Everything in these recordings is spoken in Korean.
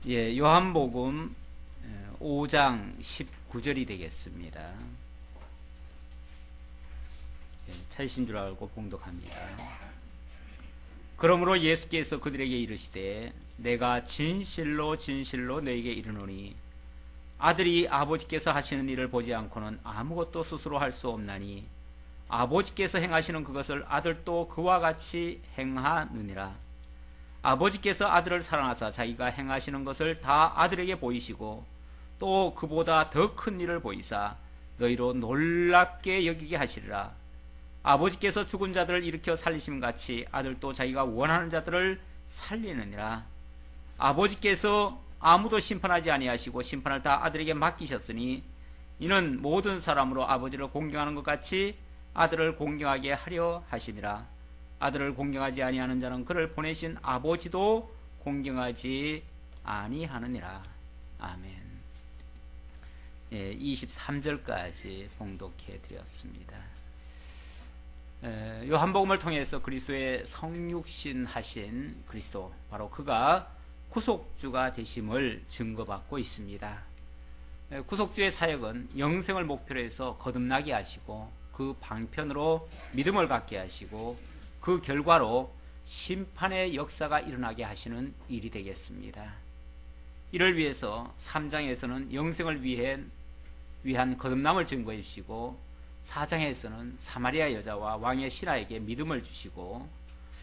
예, 요한복음 5장 19절이 되겠습니다. 예, 찾으신 줄 알고 봉독합니다. 그러므로 예수께서 그들에게 이르시되 내가 진실로 진실로 너에게 이르노니 아들이 아버지께서 하시는 일을 보지 않고는 아무것도 스스로 할 수 없나니 아버지께서 행하시는 그것을 아들도 그와 같이 행하느니라. 아버지께서 아들을 사랑하사 자기가 행하시는 것을 다 아들에게 보이시고 또 그보다 더 큰 일을 보이사 너희로 놀랍게 여기게 하시리라. 아버지께서 죽은 자들을 일으켜 살리심같이 아들도 자기가 원하는 자들을 살리느니라. 아버지께서 아무도 심판하지 아니하시고 심판을 다 아들에게 맡기셨으니 이는 모든 사람으로 아버지를 공경하는 것 같이 아들을 공경하게 하려 하심이라. 아들을 공경하지 아니하는 자는 그를 보내신 아버지도 공경하지 아니하느니라. 아멘. 예, 23절까지 봉독해 드렸습니다. 요한복음을 통해서 그리스도의 성육신 하신 그리스도, 바로 그가 구속주가 되심을 증거받고 있습니다. 구속주의 사역은 영생을 목표로 해서 거듭나게 하시고 그 방편으로 믿음을 갖게 하시고 그 결과로 심판의 역사가 일어나게 하시는 일이 되겠습니다. 이를 위해서 3장에서는 영생을 위한 거듭남을 증거해 주시고 4장에서는 사마리아 여자와 왕의 신하에게 믿음을 주시고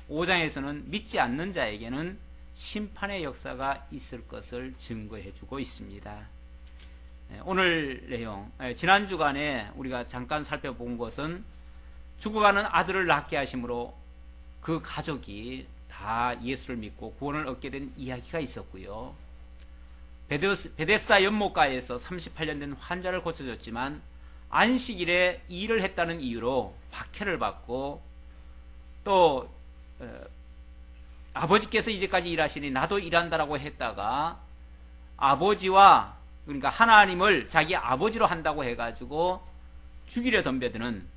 5장에서는 믿지 않는 자에게는 심판의 역사가 있을 것을 증거해 주고 있습니다. 오늘 내용, 지난 주간에 우리가 잠깐 살펴본 것은 죽어가는 아들을 낳게 하심으로 그 가족이 다 예수를 믿고 구원을 얻게 된 이야기가 있었고요. 베데스다 연못가에서 38년 된 환자를 고쳐줬지만 안식일에 일을 했다는 이유로 박해를 받고 또 아버지께서 이제까지 일하시니 나도 일한다라고 했다가 아버지와, 그러니까 하나님을 자기 아버지로 한다고 해가지고 죽이려 덤벼드는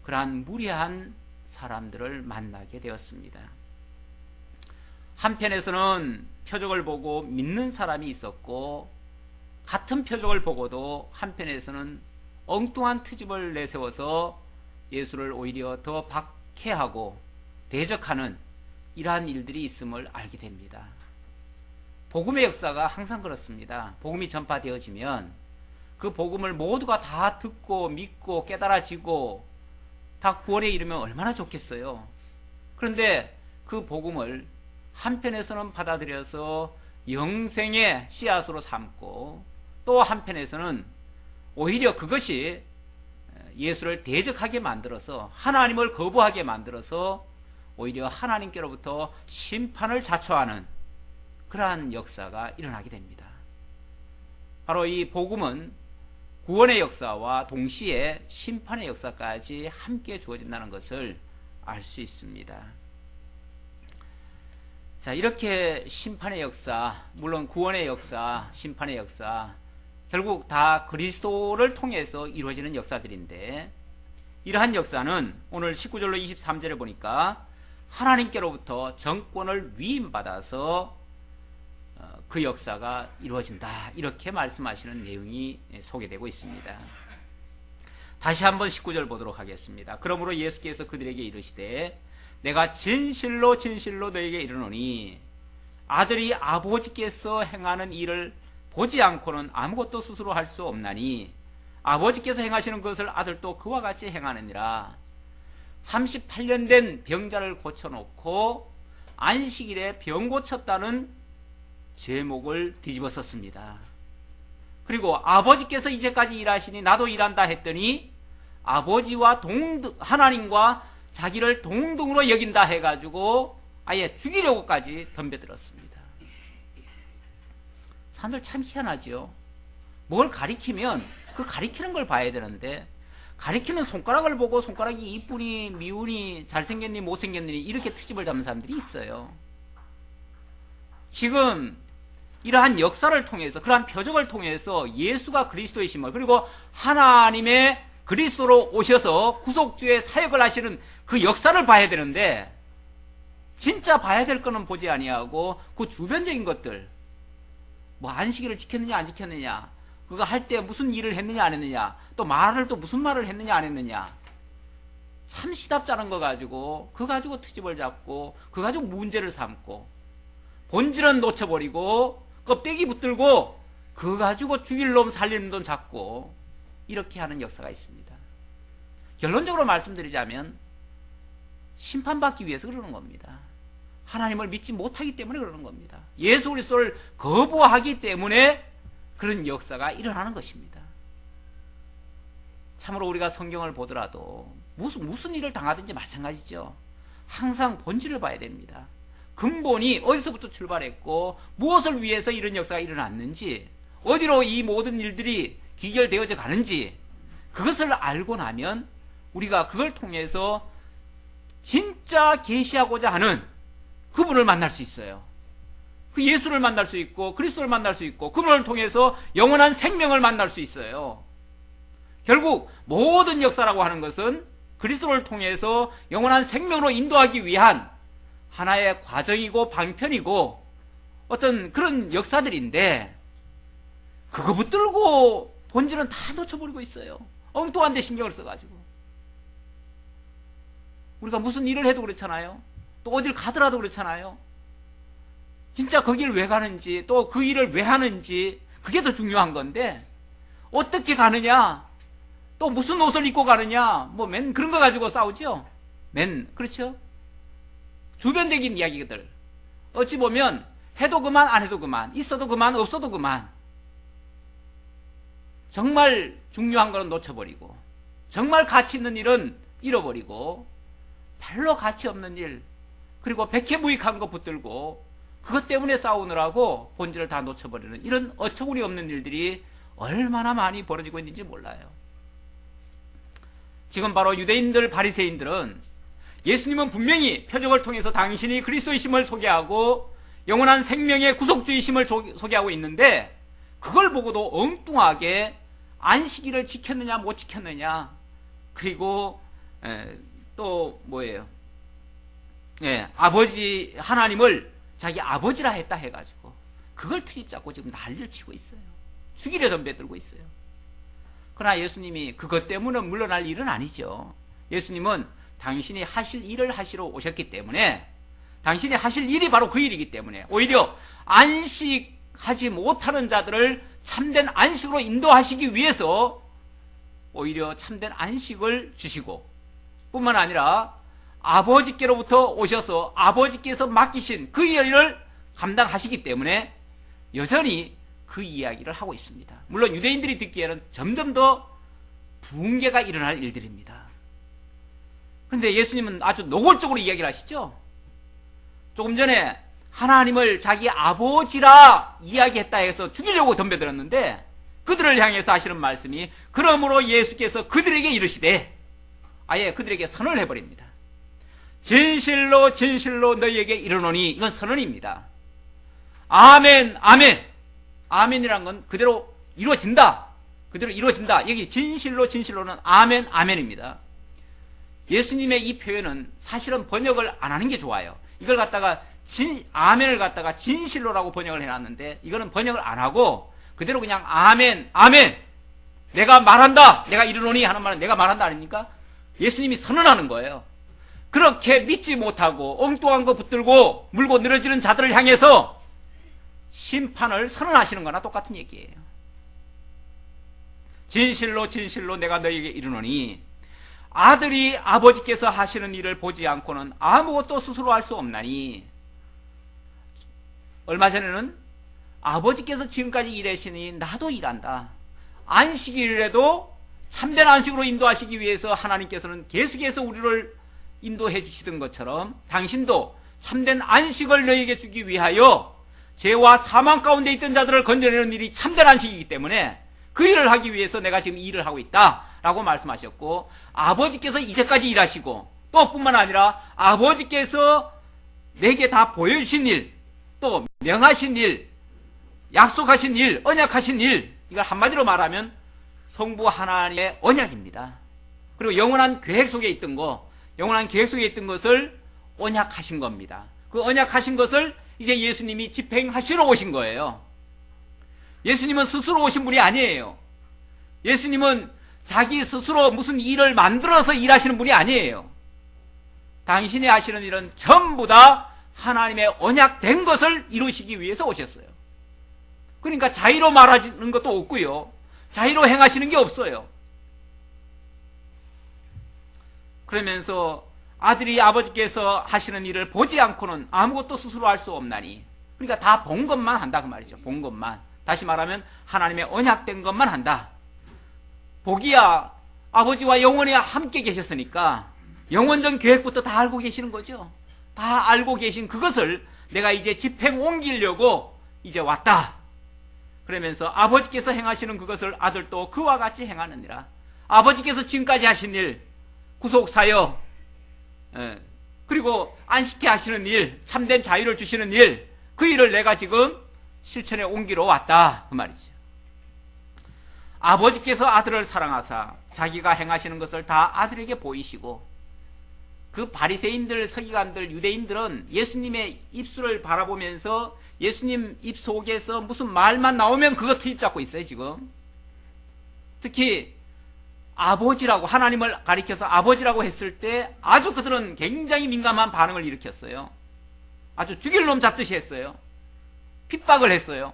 그러한 무례한 사람들을 만나게 되었습니다. 한편에서는 표적을 보고 믿는 사람이 있었고 같은 표적을 보고도 한편에서는 엉뚱한 트집을 내세워서 예수를 오히려 더 박해하고 대적하는 이러한 일들이 있음을 알게 됩니다. 복음의 역사가 항상 그렇습니다. 복음이 전파되어지면 그 복음을 모두가 다 듣고 믿고 깨달아지고 다 구원에 이르면 얼마나 좋겠어요. 그런데 그 복음을 한편에서는 받아들여서 영생의 씨앗으로 삼고 또 한편에서는 오히려 그것이 예수를 대적하게 만들어서 하나님을 거부하게 만들어서 오히려 하나님께로부터 심판을 자초하는 그러한 역사가 일어나게 됩니다. 바로 이 복음은 구원의 역사와 동시에 심판의 역사까지 함께 주어진다는 것을 알 수 있습니다. 자, 이렇게 심판의 역사, 물론 구원의 역사, 심판의 역사, 결국 다 그리스도를 통해서 이루어지는 역사들인데, 이러한 역사는 오늘 19절로 23절에 보니까 하나님께로부터 정권을 위임받아서 그 역사가 이루어진다, 이렇게 말씀하시는 내용이 소개되고 있습니다. 다시 한번 19절 보도록 하겠습니다. 그러므로 예수께서 그들에게 이르시되 내가 진실로 진실로 너에게 이르노니 아들이 아버지께서 행하는 일을 보지 않고는 아무것도 스스로 할 수 없나니 아버지께서 행하시는 것을 아들도 그와 같이 행하느니라. 38년 된 병자를 고쳐놓고 안식일에 병 고쳤다는 제목을 뒤집어 썼습니다. 그리고 아버지께서 이제까지 일하시니 나도 일한다 했더니 아버지와 하나님과 자기를 동등으로 여긴다 해가지고 아예 죽이려고까지 덤벼들었습니다. 사람들 참 희한하죠. 뭘 가리키면 그 가리키는 걸 봐야 되는데 가리키는 손가락을 보고 손가락이 이쁘니 미우니 잘생겼니 못생겼니 이렇게 트집을 잡는 사람들이 있어요. 지금 이러한 역사를 통해서, 그러한 표적을 통해서 예수가 그리스도이심을, 그리고 하나님의 그리스도로 오셔서 구속주의 사역을 하시는 그 역사를 봐야 되는데 진짜 봐야 될 거는 보지 아니하고 그 주변적인 것들, 뭐 안식일을 지켰느냐 안 지켰느냐, 그거 할 때 무슨 일을 했느냐 안 했느냐, 또 말을 또 무슨 말을 했느냐 안 했느냐, 참 시답잖은 거 가지고 그거 가지고 트집을 잡고 그거 가지고 문제를 삼고 본질은 놓쳐버리고 껍데기 붙들고 그거 가지고 죽일 놈 살리는 돈 잡고 이렇게 하는 역사가 있습니다. 결론적으로 말씀드리자면 심판받기 위해서 그러는 겁니다. 하나님을 믿지 못하기 때문에 그러는 겁니다. 예수 그리스도를 거부하기 때문에 그런 역사가 일어나는 것입니다. 참으로 우리가 성경을 보더라도 무슨 일을 당하든지 마찬가지죠. 항상 본질을 봐야 됩니다. 근본이 어디서부터 출발했고 무엇을 위해서 이런 역사가 일어났는지, 어디로 이 모든 일들이 기결되어져 가는지 그것을 알고 나면 우리가 그걸 통해서 진짜 계시하고자 하는 그분을 만날 수 있어요. 그 예수를 만날 수 있고 그리스도를 만날 수 있고 그분을 통해서 영원한 생명을 만날 수 있어요. 결국 모든 역사라고 하는 것은 그리스도를 통해서 영원한 생명으로 인도하기 위한 하나의 과정이고 방편이고 어떤 그런 역사들인데, 그거 붙들고 본질은 다 놓쳐버리고 있어요. 엉뚱한 데 신경을 써가지고. 우리가 무슨 일을 해도 그렇잖아요. 또 어딜 가더라도 그렇잖아요. 진짜 거길 왜 가는지, 또 그 일을 왜 하는지, 그게 더 중요한 건데, 어떻게 가느냐, 또 무슨 옷을 입고 가느냐, 뭐 맨 그런 거 가지고 싸우죠. 그렇죠? 주변적인 이야기들. 어찌 보면 해도 그만 안 해도 그만, 있어도 그만 없어도 그만. 정말 중요한 거는 놓쳐버리고, 정말 가치 있는 일은 잃어버리고, 별로 가치 없는 일, 그리고 백해무익한 거 붙들고 그것 때문에 싸우느라고 본질을 다 놓쳐버리는 이런 어처구니 없는 일들이 얼마나 많이 벌어지고 있는지 몰라요. 지금 바로 유대인들, 바리새인들은 예수님은 분명히 표적을 통해서 당신이 그리스도이심을 소개하고 영원한 생명의 구속주이심을 소개하고 있는데, 그걸 보고도 엉뚱하게 안식일을 지켰느냐 못 지켰느냐, 그리고 또 뭐예요? 아버지 하나님을 자기 아버지라 했다 해가지고 그걸 트집 잡고 지금 난리를 치고 있어요. 죽이려 덤벼들고 있어요. 그러나 예수님이 그것 때문에 물러날 일은 아니죠. 예수님은 당신이 하실 일을 하시러 오셨기 때문에, 당신이 하실 일이 바로 그 일이기 때문에 오히려 안식하지 못하는 자들을 참된 안식으로 인도하시기 위해서 오히려 참된 안식을 주시고, 뿐만 아니라 아버지께로부터 오셔서 아버지께서 맡기신 그 일을 감당하시기 때문에 여전히 그 이야기를 하고 있습니다. 물론 유대인들이 듣기에는 점점 더 붕괴가 일어날 일들입니다. 그런데 예수님은 아주 노골적으로 이야기를 하시죠. 조금 전에 하나님을 자기 아버지라 이야기했다 해서 죽이려고 덤벼들었는데, 그들을 향해서 하시는 말씀이, 그러므로 예수께서 그들에게 이르시되, 아예 그들에게 선언을 해버립니다. 진실로 진실로 너희에게 이르노니, 이건 선언입니다. 아멘, 아멘. 아멘이란 건 그대로 이루어진다. 그대로 이루어진다. 여기 진실로 진실로는 아멘, 아멘입니다. 예수님의 이 표현은 사실은 번역을 안 하는 게 좋아요. 이걸 갖다가 아멘을 갖다가 진실로라고 번역을 해놨는데, 이거는 번역을 안 하고 그대로 그냥 아멘, 아멘. 내가 말한다. 내가 이르노니 하는 말은 내가 말한다 아닙니까? 예수님이 선언하는 거예요. 그렇게 믿지 못하고 엉뚱한 거 붙들고 물고 늘어지는 자들을 향해서 심판을 선언하시는 거나 똑같은 얘기예요. 진실로 진실로 내가 너희에게 이르노니, 아들이 아버지께서 하시는 일을 보지 않고는 아무것도 스스로 할 수 없나니. 얼마 전에는 아버지께서 지금까지 일하시니 나도 일한다. 안식일에도 참된 안식으로 인도하시기 위해서 하나님께서는 계속해서 우리를 인도해 주시던 것처럼 당신도 참된 안식을 너희에게 주기 위하여 죄와 사망 가운데 있던 자들을 건져내는 일이 참된 안식이기 때문에 그 일을 하기 위해서 내가 지금 일을 하고 있다 라고 말씀하셨고, 아버지께서 이제까지 일하시고, 또 뿐만 아니라 아버지께서 내게 다 보여주신 일, 또 명하신 일, 약속하신 일, 언약하신 일, 이걸 한마디로 말하면 성부 하나님의 언약입니다. 그리고 영원한 계획 속에 있던 거, 영원한 계획 속에 있던 것을 언약하신 겁니다. 그 언약하신 것을 이제 예수님이 집행하시러 오신 거예요. 예수님은 스스로 오신 분이 아니에요. 예수님은 자기 스스로 무슨 일을 만들어서 일하시는 분이 아니에요. 당신이 하시는 일은 전부 다 하나님의 언약된 것을 이루시기 위해서 오셨어요. 그러니까 자의로 말하는 것도 없고요. 자의로 행하시는 게 없어요. 그러면서 아들이 아버지께서 하시는 일을 보지 않고는 아무것도 스스로 할 수 없나니, 그러니까 다 본 것만 한다 그 말이죠. 본 것만. 다시 말하면 하나님의 언약된 것만 한다. 보기야 아버지와 영원히 함께 계셨으니까 영원전 계획부터 다 알고 계시는 거죠. 다 알고 계신 그것을 내가 이제 집행 옮기려고 이제 왔다. 그러면서 아버지께서 행하시는 그것을 아들도 그와 같이 행하느니라. 아버지께서 지금까지 하신 일, 구속사역, 그리고 안식케 하시는 일, 참된 자유를 주시는 일, 그 일을 내가 지금 실천에 옮기러 왔다 그 말이죠. 아버지께서 아들을 사랑하사 자기가 행하시는 것을 다 아들에게 보이시고, 그 바리새인들, 서기관들, 유대인들은 예수님의 입술을 바라보면서 예수님 입 속에서 무슨 말만 나오면 그거 트집잡고 있어요 지금. 특히 아버지라고, 하나님을 가리켜서 아버지라고 했을 때 아주 그들은 굉장히 민감한 반응을 일으켰어요. 아주 죽일 놈 잡듯이 했어요. 핍박을 했어요.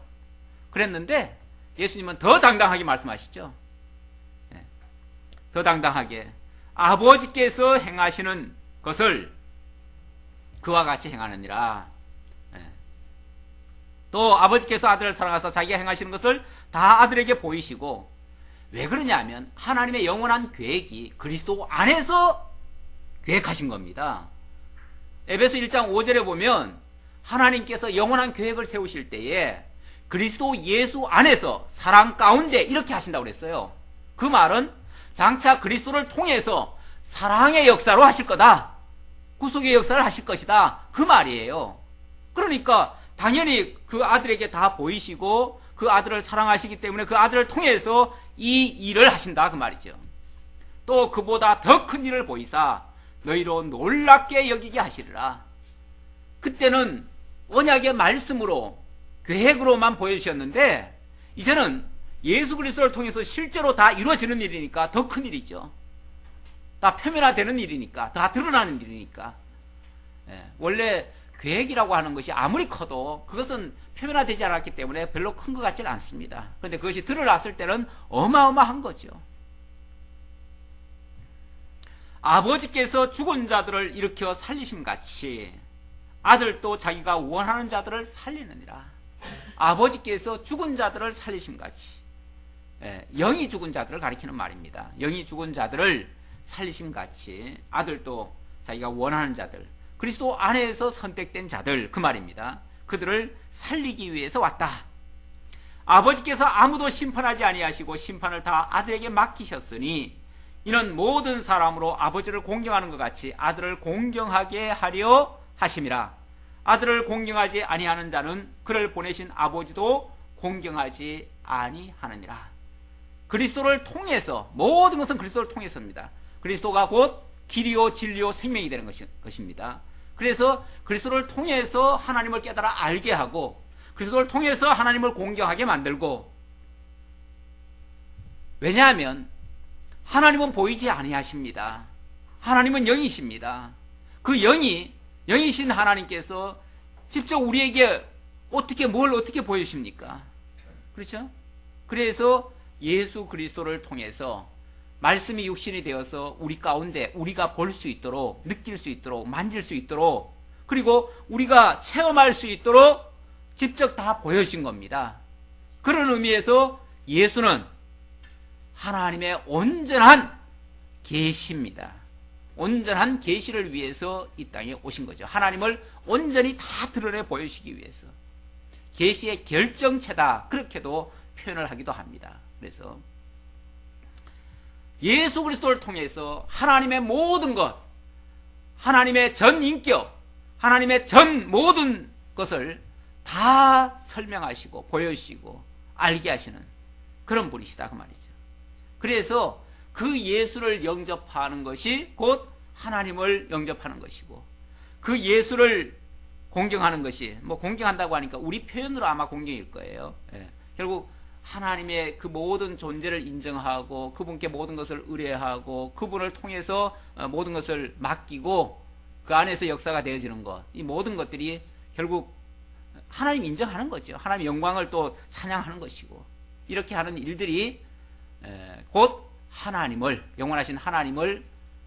그랬는데 예수님은 더 당당하게 말씀하시죠. 더 당당하게 아버지께서 행하시는 것을 그와 같이 행하느니라. 또 아버지께서 아들을 사랑하사 자기가 행하시는 것을 다 아들에게 보이시고, 왜 그러냐면 하나님의 영원한 계획이 그리스도 안에서 계획하신 겁니다. 에베소 1장 5절에 보면 하나님께서 영원한 계획을 세우실 때에 그리스도 예수 안에서 사랑 가운데 이렇게 하신다고 그랬어요. 그 말은 장차 그리스도를 통해서 사랑의 역사로 하실 거다. 구속의 역사를 하실 것이다. 그 말이에요. 그러니까 당연히 그 아들에게 다 보이시고 그 아들을 사랑하시기 때문에 그 아들을 통해서 이 일을 하신다 그 말이죠. 또 그보다 더 큰 일을 보이사 너희로 놀랍게 여기게 하시리라. 그때는 언약의 말씀으로 계획으로만 보여주셨는데 이제는 예수 그리스도를 통해서 실제로 다 이루어지는 일이니까 더 큰 일이죠. 다 표면화되는 일이니까, 다 드러나는 일이니까. 원래 계획이라고 하는 것이 아무리 커도 그것은 표면화되지 않았기 때문에 별로 큰 것 같지는 않습니다. 그런데 그것이 드러났을 때는 어마어마한 거죠. 아버지께서 죽은 자들을 일으켜 살리심같이 아들도 자기가 원하는 자들을 살리느니라. 아버지께서 죽은 자들을 살리심같이, 영이 죽은 자들을 가리키는 말입니다. 영이 죽은 자들을 살리심같이 아들도 자기가 원하는 자들, 그리스도 안에서 선택된 자들 그 말입니다. 그들을 살리기 위해서 왔다. 아버지께서 아무도 심판하지 아니하시고 심판을 다 아들에게 맡기셨으니 이는 모든 사람으로 아버지를 공경하는 것 같이 아들을 공경하게 하려 하심이라. 아들을 공경하지 아니하는 자는 그를 보내신 아버지도 공경하지 아니하느니라. 그리스도를 통해서, 모든 것은 그리스도를 통해서입니다. 그리스도가 곧 길이요 진리요 생명이 되는 것입니다. 그래서 그리스도를 통해서 하나님을 깨달아 알게 하고 그리스도를 통해서 하나님을 공경하게 만들고, 왜냐하면 하나님은 보이지 아니하십니다. 하나님은 영이십니다. 그 영이신 하나님께서 직접 우리에게 뭘 어떻게 보여주십니까? 그렇죠? 그래서 예수 그리스도를 통해서 말씀이 육신이 되어서 우리 가운데 우리가 볼 수 있도록, 느낄 수 있도록, 만질 수 있도록, 그리고 우리가 체험할 수 있도록 직접 다 보여주신 겁니다. 그런 의미에서 예수는 하나님의 온전한 계시입니다. 온전한 계시를 위해서 이 땅에 오신 거죠. 하나님을 온전히 다 드러내 보여주시기 위해서. 계시의 결정체다, 그렇게도 표현을 하기도 합니다. 그래서 예수 그리스도를 통해서 하나님의 모든 것, 하나님의 전 인격, 하나님의 전 모든 것을 다 설명하시고 보여주시고 알게 하시는 그런 분이시다 그 말이죠. 그래서 그 예수를 영접하는 것이 곧 하나님을 영접하는 것이고, 그 예수를 공경하는 것이, 공경한다고 하니까 우리 표현으로 아마 공경일 거예요. 결국 하나님의 그 모든 존재를 인정하고 그분께 모든 것을 의뢰하고 그분을 통해서 모든 것을 맡기고 그 안에서 역사가 되어지는 것, 이 모든 것들이 결국 하나님 인정하는 거죠. 하나님 영광을 또 찬양하는 것이고, 이렇게 하는 일들이 곧 하나님을, 영원하신 하나님을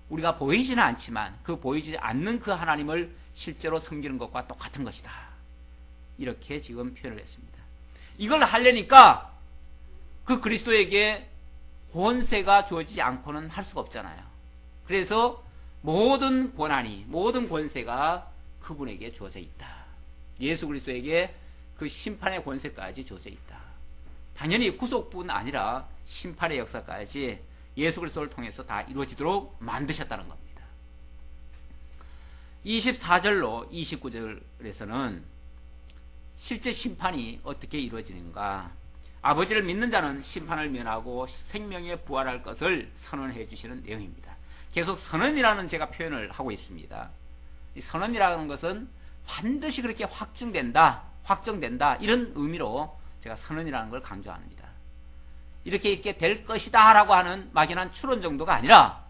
우리가 보이지는 않지만 그 보이지 않는 그 하나님을 실제로 섬기는 것과 똑같은 것이다. 이렇게 지금 표현을 했습니다. 이걸 하려니까 그 그리스도에게 권세가 주어지지 않고는 할 수가 없잖아요. 그래서 모든 권한이, 모든 권세가 그분에게 주어져 있다. 예수 그리스도에게 그 심판의 권세까지 주어져 있다. 당연히 구속뿐 아니라 심판의 역사까지 예수 그리스도를 통해서 다 이루어지도록 만드셨다는 겁니다. 24절로 29절에서는 실제 심판이 어떻게 이루어지는가, 아버지를 믿는 자는 심판을 면하고 생명에 부활할 것을 선언해 주시는 내용입니다. 계속 선언이라는 제가 표현을 하고 있습니다. 이 선언이라는 것은 반드시 그렇게 확정된다 이런 의미로 제가 선언이라는 걸 강조합니다. 이렇게 될 것이다 라고 하는 막연한 추론 정도가 아니라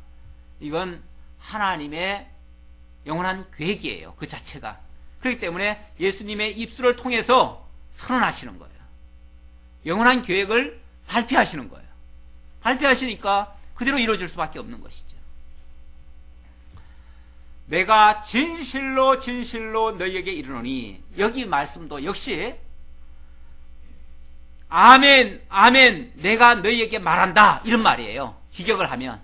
이건 하나님의 영원한 계획이에요. 그 자체가. 그렇기 때문에 예수님의 입술을 통해서 선언하시는 거예요. 영원한 계획을 발표하시는 거예요. 발표하시니까 그대로 이루어질 수밖에 없는 것이죠. 내가 진실로 진실로 너희에게 이르노니, 여기 말씀도 역시 아멘 아멘 내가 너희에게 말한다 이런 말이에요. 기격을 하면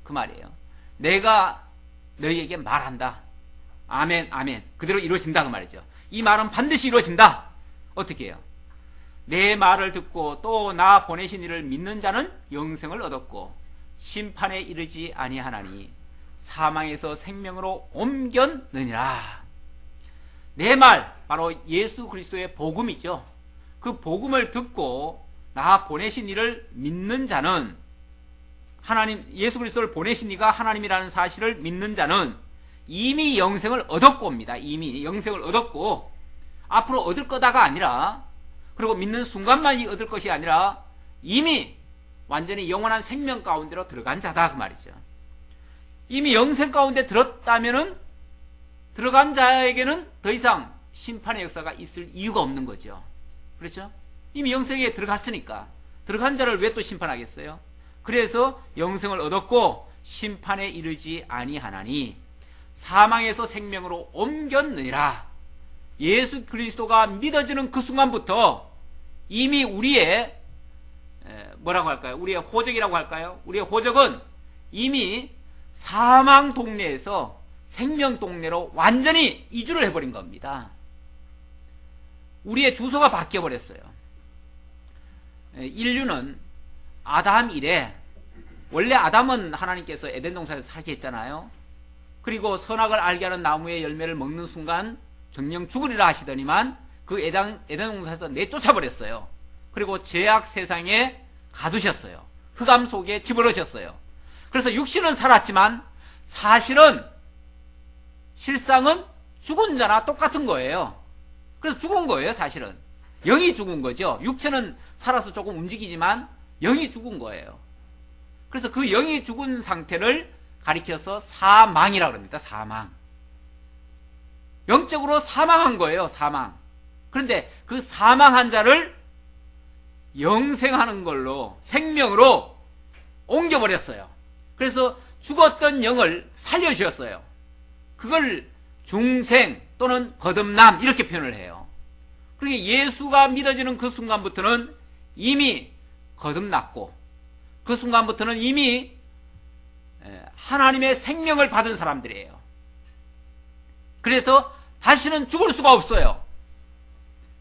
그 말이에요. 내가 너희에게 말한다. 아멘 아멘 그대로 이루어진다 그 말이죠. 이 말은 반드시 이루어진다. 어떻게 해요? 내 말을 듣고 또 나 보내신 이를 믿는 자는 영생을 얻었고 심판에 이르지 아니하나니 사망에서 생명으로 옮겼느니라. 내 말, 바로 예수 그리스도의 복음이죠. 그 복음을 듣고 나 보내신 이를 믿는 자는, 하나님, 예수 그리스도를 보내신 이가 하나님이라는 사실을 믿는 자는 이미 영생을 얻었고 옵니다. 이미 영생을 얻었고 앞으로 얻을 거다가 아니라, 그리고 믿는 순간만 얻을 것이 아니라 이미 완전히 영원한 생명 가운데로 들어간 자다 그 말이죠. 이미 영생 가운데 들었다면은 들어간 자에게는 더 이상 심판의 역사가 있을 이유가 없는 거죠. 그렇죠? 이미 영생에 들어갔으니까 들어간 자를 왜 또 심판하겠어요? 그래서 영생을 얻었고 심판에 이르지 아니하나니 사망에서 생명으로 옮겼느니라. 예수 그리스도가 믿어지는 그 순간부터 이미 우리의 뭐라고 할까요? 우리의 호적이라고 할까요? 우리의 호적은 이미 사망 동네에서 생명 동네로 완전히 이주를 해버린 겁니다. 우리의 주소가 바뀌어버렸어요. 인류는 아담 이래, 원래 아담은 하나님께서 에덴 동산에서 살게 했잖아요. 그리고 선악을 알게 하는 나무의 열매를 먹는 순간 정령 죽으리라 하시더니만 그 에덴 동산에서 내쫓아버렸어요. 그리고 죄악 세상에 가두셨어요. 흑암 속에 집어넣으셨어요. 그래서 육신은 살았지만 사실은 실상은 죽은 자나 똑같은 거예요. 그래서 죽은 거예요. 사실은 영이 죽은 거죠. 육체는 살아서 조금 움직이지만 영이 죽은 거예요. 그래서 그 영이 죽은 상태를 가리켜서 사망이라고 합니다. 사망. 영적으로 사망한 거예요. 사망. 그런데 그 사망한 자를 영생하는 걸로, 생명으로 옮겨버렸어요. 그래서 죽었던 영을 살려주셨어요. 그걸 중생 또는 거듭남 이렇게 표현을 해요. 그러니까 예수가 믿어지는 그 순간부터는 이미 거듭났고 그 순간부터는 이미 하나님의 생명을 받은 사람들이에요. 그래서 다시는 죽을 수가 없어요.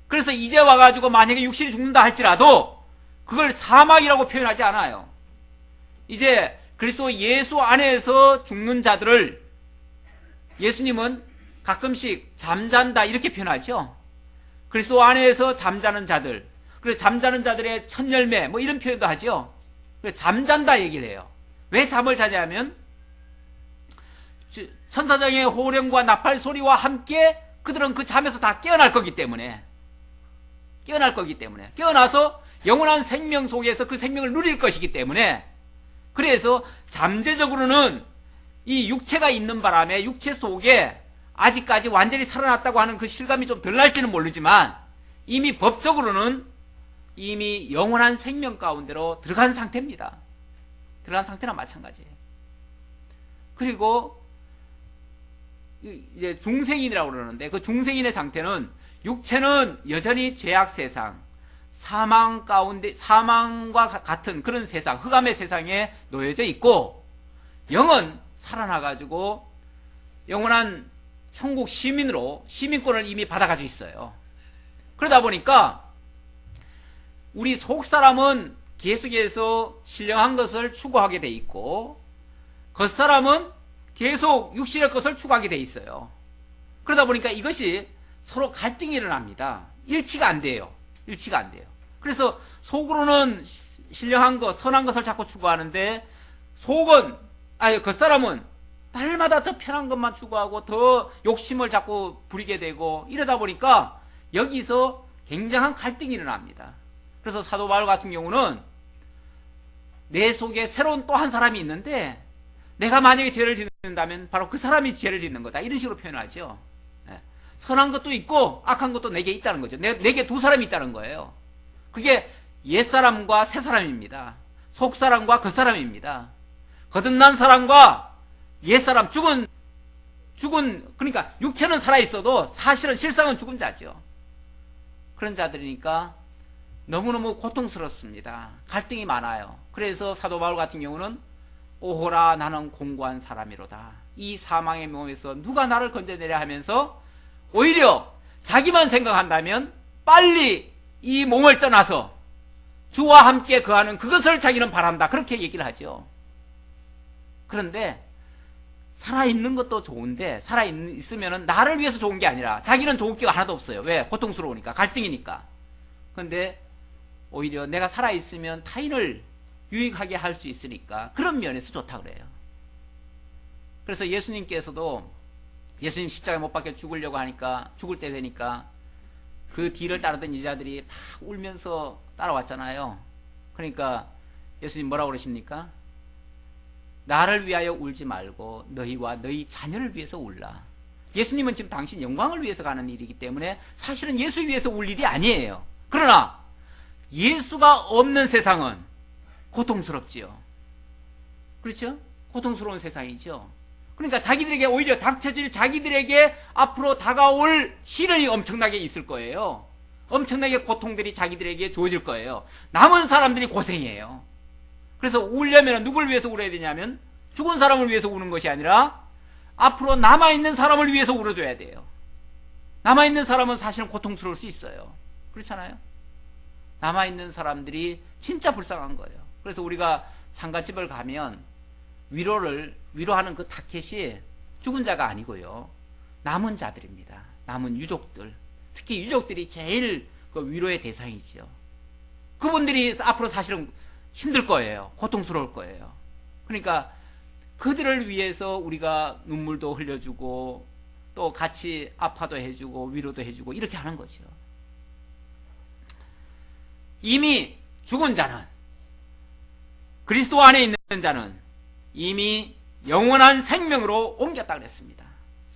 그래서 이제 와가지고 만약에 육신이 죽는다 할지라도 그걸 사망이라고 표현하지 않아요. 이제 그리스도 예수 안에서 죽는 자들을 예수님은 가끔씩 잠잔다 이렇게 표현하죠. 그리스도 안에서 잠자는 자들, 그래서 잠자는 자들의 첫 열매 뭐 이런 표현도 하죠. 잠잔다 얘기를 해요. 왜 잠을 자냐면 천사장의 호령과 나팔 소리와 함께 그들은 그 잠에서 다 깨어날 거기 때문에 깨어나서 영원한 생명 속에서 그 생명을 누릴 것이기 때문에, 그래서 잠재적으로는 이 육체가 있는 바람에 육체 속에 아직까지 완전히 살아났다고 하는 그 실감이 좀 덜 날지는 모르지만 이미 법적으로는 이미 영원한 생명 가운데로 들어간 상태입니다. 들어간 상태나 마찬가지예요. 그리고 이제 중생인이라고 그러는데, 그 중생인의 상태는 육체는 여전히 죄악 세상, 사망 가운데, 사망과 같은 그런 세상, 흑암의 세상에 놓여져 있고, 영은 살아나가지고 영원한 천국 시민으로 시민권을 이미 받아가지고 있어요. 그러다 보니까 우리 속사람은 계속해서 신령한 것을 추구하게 돼 있고, 겉사람은 계속 육신의 것을 추구하게 돼 있어요. 그러다 보니까 이것이 서로 갈등이 일어납니다. 일치가 안 돼요. 일치가 안 돼요. 그래서 속으로는 신령한 것, 선한 것을 자꾸 추구하는데, 겉사람은 날마다 더 편한 것만 추구하고 더 욕심을 자꾸 부리게 되고, 이러다 보니까 여기서 굉장한 갈등이 일어납니다. 그래서 사도 바울 같은 경우는 내 속에 새로운 또 한 사람이 있는데, 내가 만약에 죄를 짓는다면 바로 그 사람이 죄를 짓는 거다, 이런 식으로 표현하죠. 선한 것도 있고 악한 것도 내게 있다는 거죠. 내게 두 사람이 있다는 거예요. 그게 옛사람과 새사람입니다. 속사람과 겉사람입니다. 거듭난 사람과 옛사람, 죽은, 그러니까 육체는 살아있어도 사실은 실상은 죽은 자죠. 그런 자들이니까 너무너무 고통스럽습니다. 갈등이 많아요. 그래서 사도 바울 같은 경우는 오호라 나는 공고한 사람이로다. 이 사망의 몸에서 누가 나를 건져내려 하면서 오히려 자기만 생각한다면 빨리 이 몸을 떠나서 주와 함께 거하는 그것을 자기는 바란다, 그렇게 얘기를 하죠. 그런데 살아있는 것도 좋은데, 살아있으면 나를 위해서 좋은 게 아니라 자기는 좋을 게 하나도 없어요. 왜? 고통스러우니까, 갈등이니까. 그런데 오히려 내가 살아있으면 타인을 유익하게 할 수 있으니까 그런 면에서 좋다 그래요. 그래서 예수님께서도, 예수님 십자가에 못 박혀 죽으려고 하니까, 죽을 때 되니까 그 뒤를 따르던 여자들이 막 울면서 따라왔잖아요. 그러니까 예수님 뭐라고 그러십니까? 나를 위하여 울지 말고 너희와 너희 자녀를 위해서 울라. 예수님은 지금 당신 영광을 위해서 가는 일이기 때문에 사실은 예수 위해서 울 일이 아니에요. 그러나 예수가 없는 세상은 고통스럽지요. 그렇죠? 고통스러운 세상이죠. 그러니까 자기들에게 오히려 닥쳐질, 자기들에게 앞으로 다가올 시련이 엄청나게 있을 거예요. 엄청나게 고통들이 자기들에게 주어질 거예요. 남은 사람들이 고생이에요. 그래서 울려면 누굴 위해서 울어야 되냐면 죽은 사람을 위해서 우는 것이 아니라 앞으로 남아있는 사람을 위해서 울어줘야 돼요. 남아있는 사람은 사실은 고통스러울 수 있어요. 그렇잖아요? 남아있는 사람들이 진짜 불쌍한 거예요. 그래서 우리가 상가집을 가면 위로하는 그 타켓이 죽은 자가 아니고요, 남은 자들입니다. 남은 유족들, 특히 유족들이 제일 그 위로의 대상이죠. 그분들이 앞으로 사실은 힘들 거예요. 고통스러울 거예요. 그러니까 그들을 위해서 우리가 눈물도 흘려주고 또 같이 아파도 해주고 위로도 해주고 이렇게 하는 거죠. 이미 죽은 자는, 그리스도 안에 있는 자는 이미 영원한 생명으로 옮겼다 그랬습니다.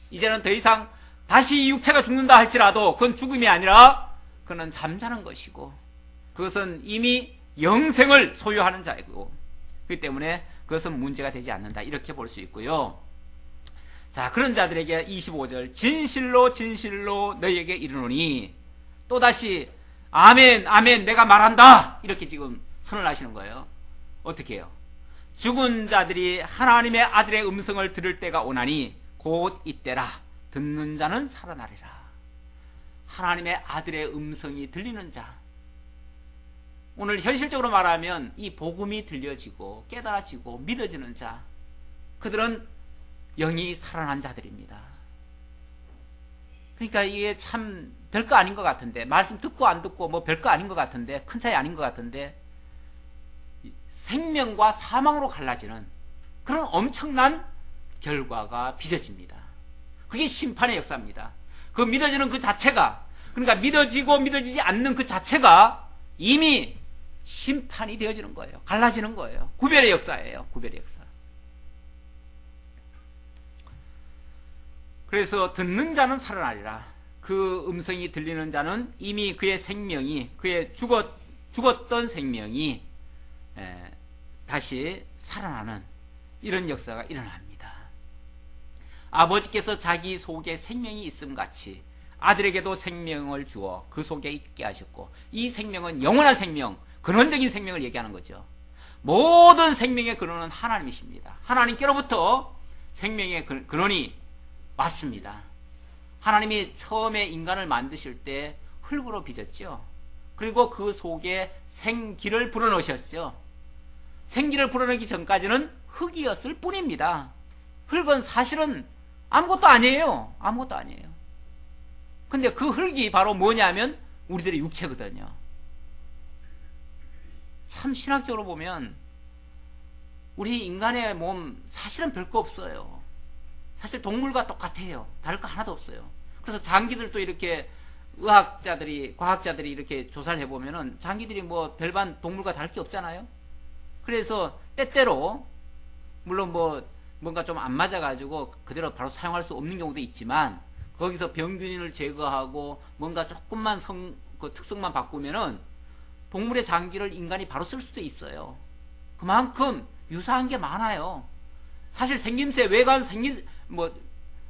이제는 더 이상 다시 육체가 죽는다 할지라도 그건 죽음이 아니라 그는 잠자는 것이고, 그것은 이미 영생을 소유하는 자이고, 그렇기 때문에 그것은 문제가 되지 않는다, 이렇게 볼 수 있고요. 자, 그런 자들에게 25절 진실로 진실로 너희에게 이르노니, 또다시 아멘 아멘 내가 말한다, 이렇게 지금 선언하시는 거예요. 어떻게 해요? 죽은 자들이 하나님의 아들의 음성을 들을 때가 오나니 곧 이때라. 듣는 자는 살아나리라. 하나님의 아들의 음성이 들리는 자, 오늘 현실적으로 말하면 이 복음이 들려지고 깨달아지고 믿어지는 자, 그들은 영이 살아난 자들입니다. 그러니까 이게 참 별거 아닌 것 같은데, 말씀 듣고 안 듣고 뭐 별거 아닌 것 같은데, 큰 차이 아닌 것 같은데, 생명과 사망으로 갈라지는 그런 엄청난 결과가 빚어집니다. 그게 심판의 역사입니다. 그 믿어지는 그 자체가, 그러니까 믿어지고 믿어지지 않는 그 자체가 이미 심판이 되어지는 거예요. 갈라지는 거예요. 구별의 역사예요. 구별의 역사. 그래서 듣는 자는 살아나리라. 그 음성이 들리는 자는 이미 그의 생명이, 그의 죽었던 생명이 다시 살아나는 이런 역사가 일어납니다. 아버지께서 자기 속에 생명이 있음 같이 아들에게도 생명을 주어 그 속에 있게 하셨고, 이 생명은 영원한 생명, 근원적인 생명을 얘기하는 거죠. 모든 생명의 근원은 하나님이십니다. 하나님께로부터 생명의 근원이 왔습니다. 하나님이 처음에 인간을 만드실 때 흙으로 빚었죠. 그리고 그 속에 생기를 불어넣으셨죠. 생기를 불어넣기 전까지는 흙이었을 뿐입니다. 흙은 사실은 아무것도 아니에요. 아무것도 아니에요. 근데 그 흙이 바로 뭐냐면 우리들의 육체거든요. 참 신학적으로 보면 우리 인간의 몸 사실은 별거 없어요. 사실 동물과 똑같아요. 다를 거 하나도 없어요. 그래서 장기들도 이렇게 의학자들이, 과학자들이 이렇게 조사를 해보면은 장기들이 뭐 별반 동물과 다를 게 없잖아요. 그래서 때때로 물론 뭐 뭔가 좀 안 맞아가지고 그대로 바로 사용할 수 없는 경우도 있지만, 거기서 병균을 제거하고 뭔가 조금만 그 특성만 바꾸면은 동물의 장기를 인간이 바로 쓸 수도 있어요. 그만큼 유사한 게 많아요. 사실 생김새, 외관,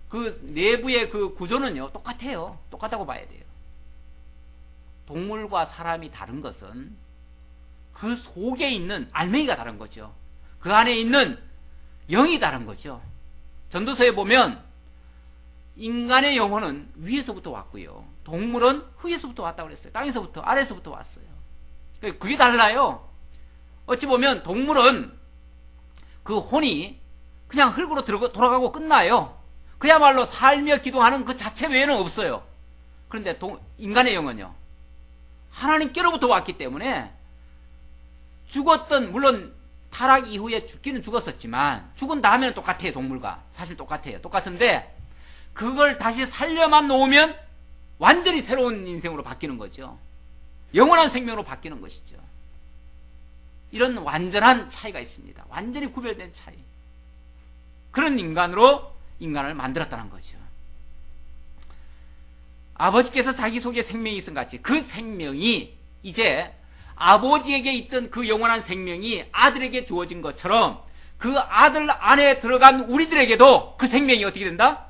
그 내부의 그 구조는요, 똑같아요. 똑같다고 봐야 돼요. 동물과 사람이 다른 것은 그 속에 있는 알맹이가 다른 거죠. 그 안에 있는 영이 다른 거죠. 전도서에 보면 인간의 영혼은 위에서부터 왔고요, 동물은 흙에서부터 왔다고 그랬어요. 땅에서부터, 아래에서부터 왔어요. 그게 달라요. 어찌 보면 동물은 그 혼이 그냥 흙으로 돌아가고 끝나요. 그야말로 살며 기도하는 그 자체 외에는 없어요. 그런데 인간의 영혼은요, 하나님께로부터 왔기 때문에 죽었던, 물론 타락 이후에 죽기는 죽었었지만 죽은 다음에는 똑같아요. 동물과 사실 똑같아요. 똑같은데 그걸 다시 살려만 놓으면 완전히 새로운 인생으로 바뀌는 거죠. 영원한 생명으로 바뀌는 것이죠. 이런 완전한 차이가 있습니다. 완전히 구별된 차이. 그런 인간으로 인간을 만들었다는 거죠. 아버지께서 자기 속에 생명이 있음 같이 그 생명이 이제 아버지에게 있던 그 영원한 생명이 아들에게 주어진 것처럼 그 아들 안에 들어간 우리들에게도 그 생명이 어떻게 된다?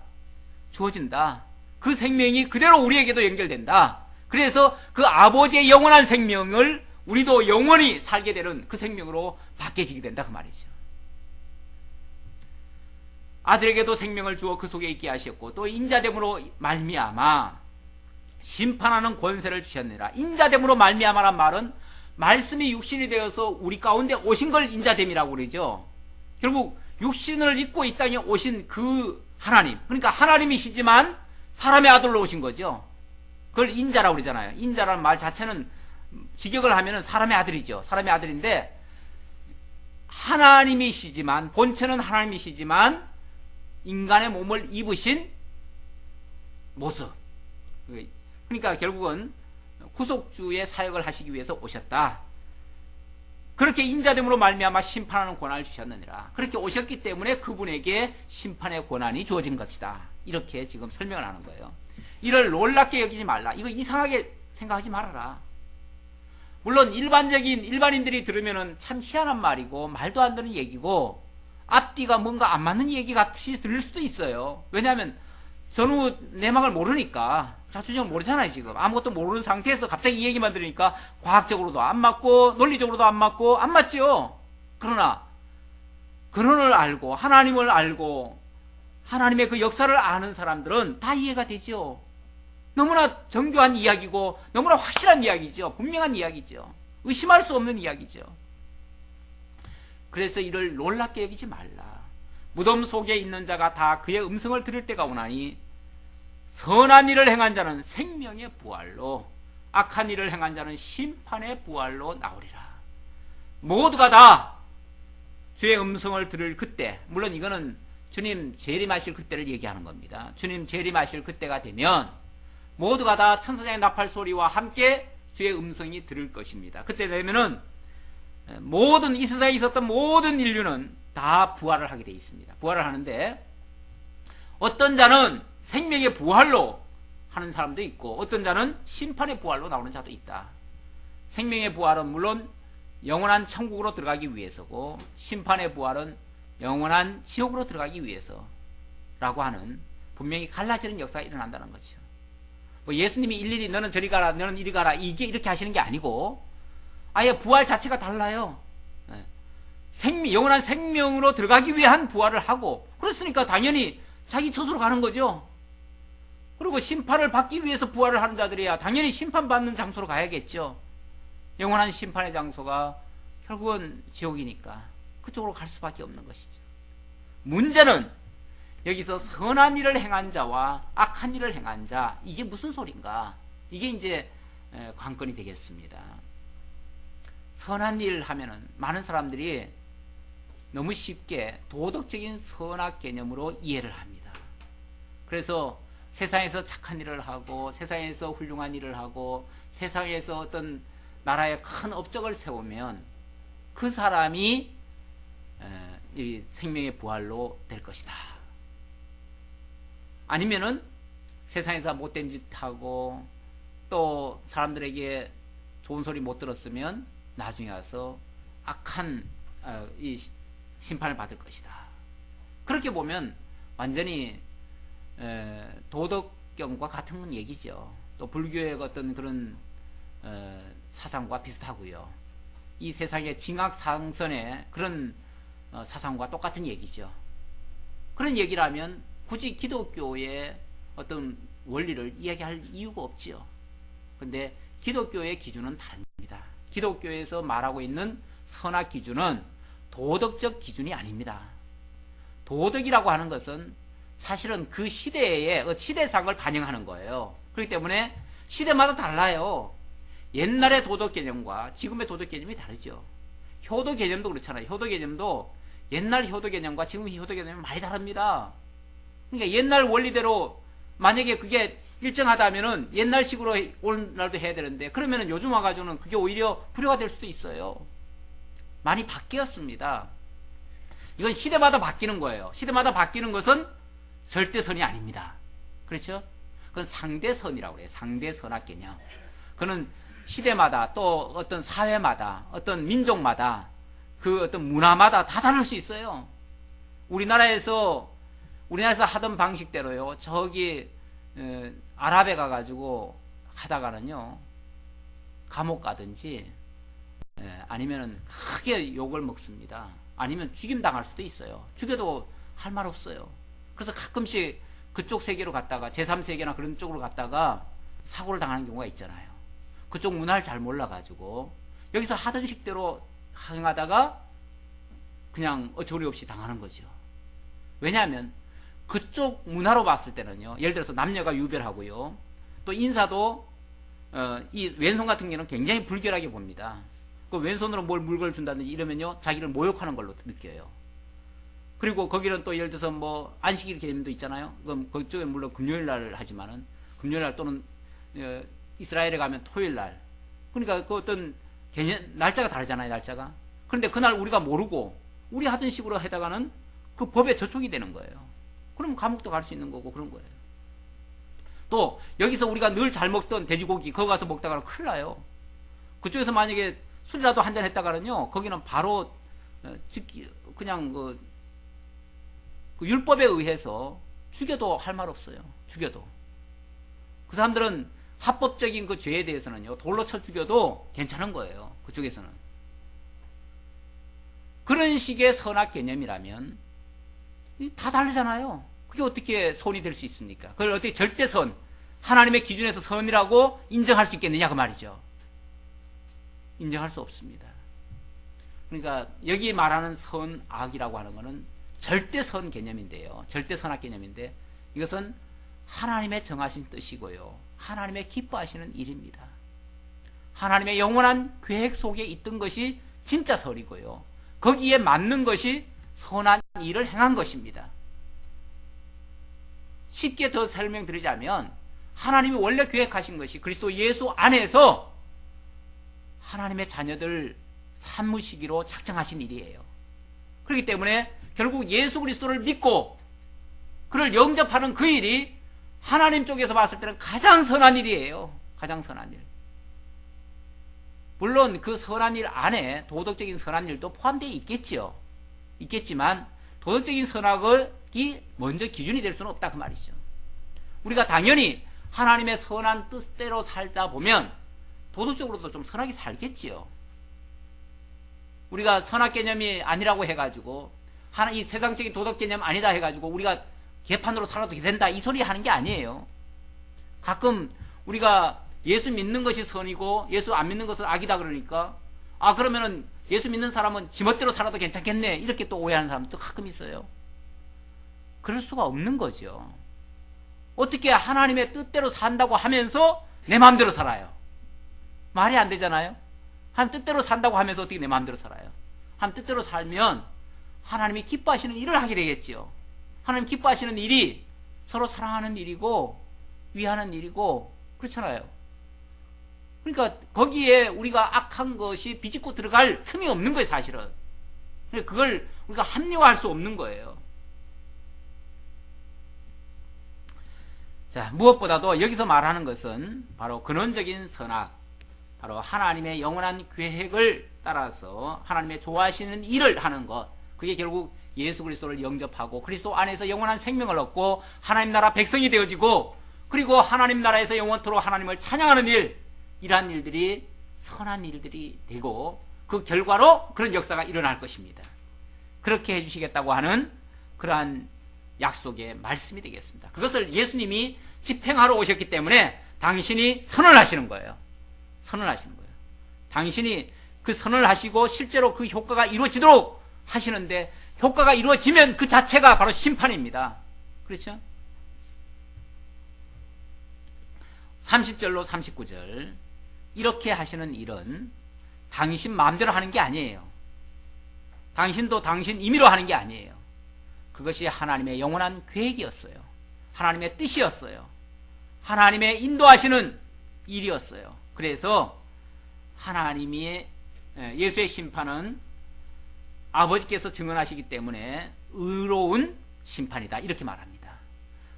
주어진다. 그 생명이 그대로 우리에게도 연결된다. 그래서 그 아버지의 영원한 생명을 우리도 영원히 살게 되는 그 생명으로 바뀌어지게 된다, 그 말이죠. 아들에게도 생명을 주어 그 속에 있게 하셨고 또 인자됨으로 말미암아 심판하는 권세를 주셨느니라. 인자됨으로 말미암아란 말은 말씀이 육신이 되어서 우리 가운데 오신 걸 인자됨이라고 그러죠. 결국 육신을 입고 이 땅에 오신 그 하나님, 그러니까 하나님이시지만 사람의 아들로 오신 거죠. 그걸 인자라고 그러잖아요. 인자라는 말 자체는 직역을 하면은 사람의 아들이죠. 사람의 아들인데 하나님이시지만, 본체는 하나님이시지만 인간의 몸을 입으신 모습. 그러니까 결국은 구속주의 사역을 하시기 위해서 오셨다. 그렇게 인자됨으로 말미암아 심판하는 권한을 주셨느니라. 그렇게 오셨기 때문에 그분에게 심판의 권한이 주어진 것이다. 이렇게 지금 설명을 하는 거예요. 이를 놀랍게 여기지 말라. 이거 이상하게 생각하지 말아라. 물론 일반인들이 들으면은 참 희한한 말이고 말도 안 되는 얘기고 앞뒤가 뭔가 안 맞는 얘기 같이 들릴 수도 있어요. 왜냐하면 전후 내막을 모르니까, 자초지종을 모르잖아요. 지금 아무것도 모르는 상태에서 갑자기 이 얘기만 들으니까 과학적으로도 안 맞고 논리적으로도 안 맞고 안 맞죠. 그러나 근원을 알고 하나님을 알고 하나님의 그 역사를 아는 사람들은 다 이해가 되죠. 너무나 정교한 이야기고 너무나 확실한 이야기죠. 분명한 이야기죠. 의심할 수 없는 이야기죠. 그래서 이를 놀랍게 여기지 말라. 무덤 속에 있는 자가 다 그의 음성을 들을 때가 오나니 선한 일을 행한 자는 생명의 부활로, 악한 일을 행한 자는 심판의 부활로 나오리라. 모두가 다 주의 음성을 들을 그때, 물론 이거는 주님 재림하실 그때를 얘기하는 겁니다. 주님 재림하실 그때가 되면 모두가 다 천사장의 나팔 소리와 함께 주의 음성이 들을 것입니다. 그때 되면은 모든 이 세상에 있었던 모든 인류는 다 부활을 하게 되어 있습니다. 부활을 하는데 어떤 자는 생명의 부활로 하는 사람도 있고 어떤 자는 심판의 부활로 나오는 자도 있다. 생명의 부활은 물론 영원한 천국으로 들어가기 위해서고 심판의 부활은 영원한 지옥으로 들어가기 위해서라고 하는 분명히 갈라지는 역사가 일어난다는 거죠. 뭐 예수님이 일일이 너는 저리 가라 너는 이리 가라 이게 이렇게 하시는 게 아니고 아예 부활 자체가 달라요. 영원한 생명으로 들어가기 위한 부활을 하고 그렇으니까 당연히 자기 처소로 가는 거죠. 그리고 심판을 받기 위해서 부활을 하는 자들이야 당연히 심판받는 장소로 가야겠죠. 영원한 심판의 장소가 결국은 지옥이니까 그쪽으로 갈 수밖에 없는 것이죠. 문제는 여기서 선한 일을 행한 자와 악한 일을 행한 자 이게 무슨 소린가? 이게 이제 관건이 되겠습니다. 선한 일 하면은 많은 사람들이 너무 쉽게 도덕적인 선악 개념으로 이해를 합니다. 그래서 세상에서 착한 일을 하고 세상에서 훌륭한 일을 하고 세상에서 어떤 나라에 큰 업적을 세우면 그 사람이 이 생명의 부활로 될 것이다. 아니면은 세상에서 못된 짓 하고 또 사람들에게 좋은 소리 못 들었으면 나중에 와서 악한 이 심판을 받을 것이다. 그렇게 보면 완전히 도덕경과 같은 얘기죠. 또 불교의 어떤 그런 사상과 비슷하고요. 이 세상의 징악상선의 그런 사상과 똑같은 얘기죠. 그런 얘기라면 굳이 기독교의 어떤 원리를 이야기할 이유가 없지요. 근데 기독교의 기준은 다릅니다. 기독교에서 말하고 있는 선악 기준은 도덕적 기준이 아닙니다. 도덕이라고 하는 것은 사실은 그 시대의 시대상을 반영하는 거예요. 그렇기 때문에 시대마다 달라요. 옛날의 도덕 개념과 지금의 도덕 개념이 다르죠. 효도 개념도 그렇잖아요. 효도 개념도 옛날 효도 개념과 지금 효도 개념이 많이 다릅니다. 그러니까 옛날 원리대로 만약에 그게 일정하다면은 옛날식으로 오늘날도 해야 되는데 그러면은 요즘 와가지고는 그게 오히려 불효가 될 수도 있어요. 많이 바뀌었습니다. 이건 시대마다 바뀌는 거예요. 시대마다 바뀌는 것은 절대선이 아닙니다. 그렇죠? 그건 상대선이라고 해요. 상대선악 개념. 그는 시대마다 또 어떤 사회마다 어떤 민족마다 그 어떤 문화마다 다 다를 수 있어요. 우리나라에서 하던 방식대로요. 저기 아랍에 가가지고 하다가는요 감옥 가든지 아니면은 크게 욕을 먹습니다. 아니면 죽임 당할 수도 있어요. 죽여도 할 말 없어요. 그래서 가끔씩 그쪽 세계로 갔다가 제3세계나 그런 쪽으로 갔다가 사고를 당하는 경우가 있잖아요. 그쪽 문화를 잘 몰라가지고 여기서 하던 식대로 행하다가 그냥 어처구니 없이 당하는 거죠. 왜냐하면 그쪽 문화로 봤을 때는요. 예를 들어서 남녀가 유별하고요. 또 인사도 이 왼손 같은 경우는 굉장히 불결하게 봅니다. 그 왼손으로 뭘 물건을 준다든지 이러면요. 자기를 모욕하는 걸로 느껴요. 그리고 거기는 또 예를 들어서 뭐 안식일 개념도 있잖아요. 그럼 그쪽에 물론 금요일 날 하지만은 금요일 날 또는 이스라엘에 가면 토요일 날. 그러니까 그 어떤 개념 날짜가 다르잖아요. 날짜가. 그런데 그날 우리가 모르고 우리 하던 식으로 하다가는 그 법에 저촉이 되는 거예요. 그럼 감옥도 갈 수 있는 거고 그런 거예요. 또 여기서 우리가 늘 잘 먹던 돼지고기 거기 가서 먹다가는 큰일 나요. 그쪽에서 만약에 술이라도 한잔 했다가는요. 거기는 바로 그냥 그 율법에 의해서 죽여도 할 말 없어요. 죽여도. 그 사람들은 합법적인 그 죄에 대해서는요. 돌로 쳐 죽여도 괜찮은 거예요. 그쪽에서는. 그런 식의 선악 개념이라면 다 다르잖아요. 그게 어떻게 선이 될 수 있습니까? 그걸 어떻게 절대선, 하나님의 기준에서 선이라고 인정할 수 있겠느냐 그 말이죠. 인정할 수 없습니다. 그러니까 여기 말하는 선, 악이라고 하는 것은 절대선 개념인데요. 절대선악 개념인데 이것은 하나님의 정하신 뜻이고요. 하나님의 기뻐하시는 일입니다. 하나님의 영원한 계획 속에 있던 것이 진짜 선이고요. 거기에 맞는 것이 선한 일을 행한 것입니다. 쉽게 더 설명드리자면 하나님이 원래 계획하신 것이 그리스도 예수 안에서 하나님의 자녀들 삼으시기로 작정하신 일이에요. 그렇기 때문에 결국 예수 그리스도를 믿고 그를 영접하는 그 일이 하나님 쪽에서 봤을 때는 가장 선한 일이에요. 가장 선한 일. 물론 그 선한 일 안에 도덕적인 선한 일도 포함되어 있겠지요. 있겠지만 도덕적인 선악이 먼저 기준이 될 수는 없다 그 말이죠. 우리가 당연히 하나님의 선한 뜻대로 살다 보면 도덕적으로도 좀 선하게 살겠지요. 우리가 선악 개념이 아니라고 해가지고 이 세상적인 도덕 개념 아니다 해가지고 우리가 개판으로 살아도 된다 이 소리 하는 게 아니에요. 가끔 우리가 예수 믿는 것이 선이고 예수 안 믿는 것은 악이다 그러니까 그러면은 예수 믿는 사람은 지멋대로 살아도 괜찮겠네 이렇게 또 오해하는 사람도 가끔 있어요. 그럴 수가 없는 거죠. 어떻게 하나님의 뜻대로 산다고 하면서 내 마음대로 살아요? 말이 안 되잖아요. 한 뜻대로 산다고 하면서 어떻게 내 마음대로 살아요? 한 뜻대로 살면 하나님이 기뻐하시는 일을 하게 되겠지요. 하나님 기뻐하시는 일이 서로 사랑하는 일이고 위하는 일이고 그렇잖아요. 그러니까 거기에 우리가 악한 것이 비집고 들어갈 틈이 없는 거예요, 사실은. 그걸 우리가 합리화할 수 없는 거예요. 자, 무엇보다도 여기서 말하는 것은 바로 근원적인 선악, 바로 하나님의 영원한 계획을 따라서 하나님의 좋아하시는 일을 하는 것, 그게 결국 예수 그리스도를 영접하고 그리스도 안에서 영원한 생명을 얻고 하나님 나라 백성이 되어지고 그리고 하나님 나라에서 영원토록 하나님을 찬양하는 일, 이러한 일들이 선한 일들이 되고 그 결과로 그런 역사가 일어날 것입니다. 그렇게 해주시겠다고 하는 그러한 약속의 말씀이 되겠습니다. 그것을 예수님이 집행하러 오셨기 때문에 당신이 선언하시는 거예요. 선언하시는 거예요. 당신이 그 선언을 하시고 실제로 그 효과가 이루어지도록 하시는데 효과가 이루어지면 그 자체가 바로 심판입니다. 그렇죠? 30절로 39절 이렇게 하시는 일은 당신 마음대로 하는 게 아니에요. 당신도 당신 임의로 하는 게 아니에요. 그것이 하나님의 영원한 계획이었어요. 하나님의 뜻이었어요. 하나님의 인도하시는 일이었어요. 그래서 하나님이 예수의 심판은 아버지께서 증언하시기 때문에 의로운 심판이다 이렇게 말합니다.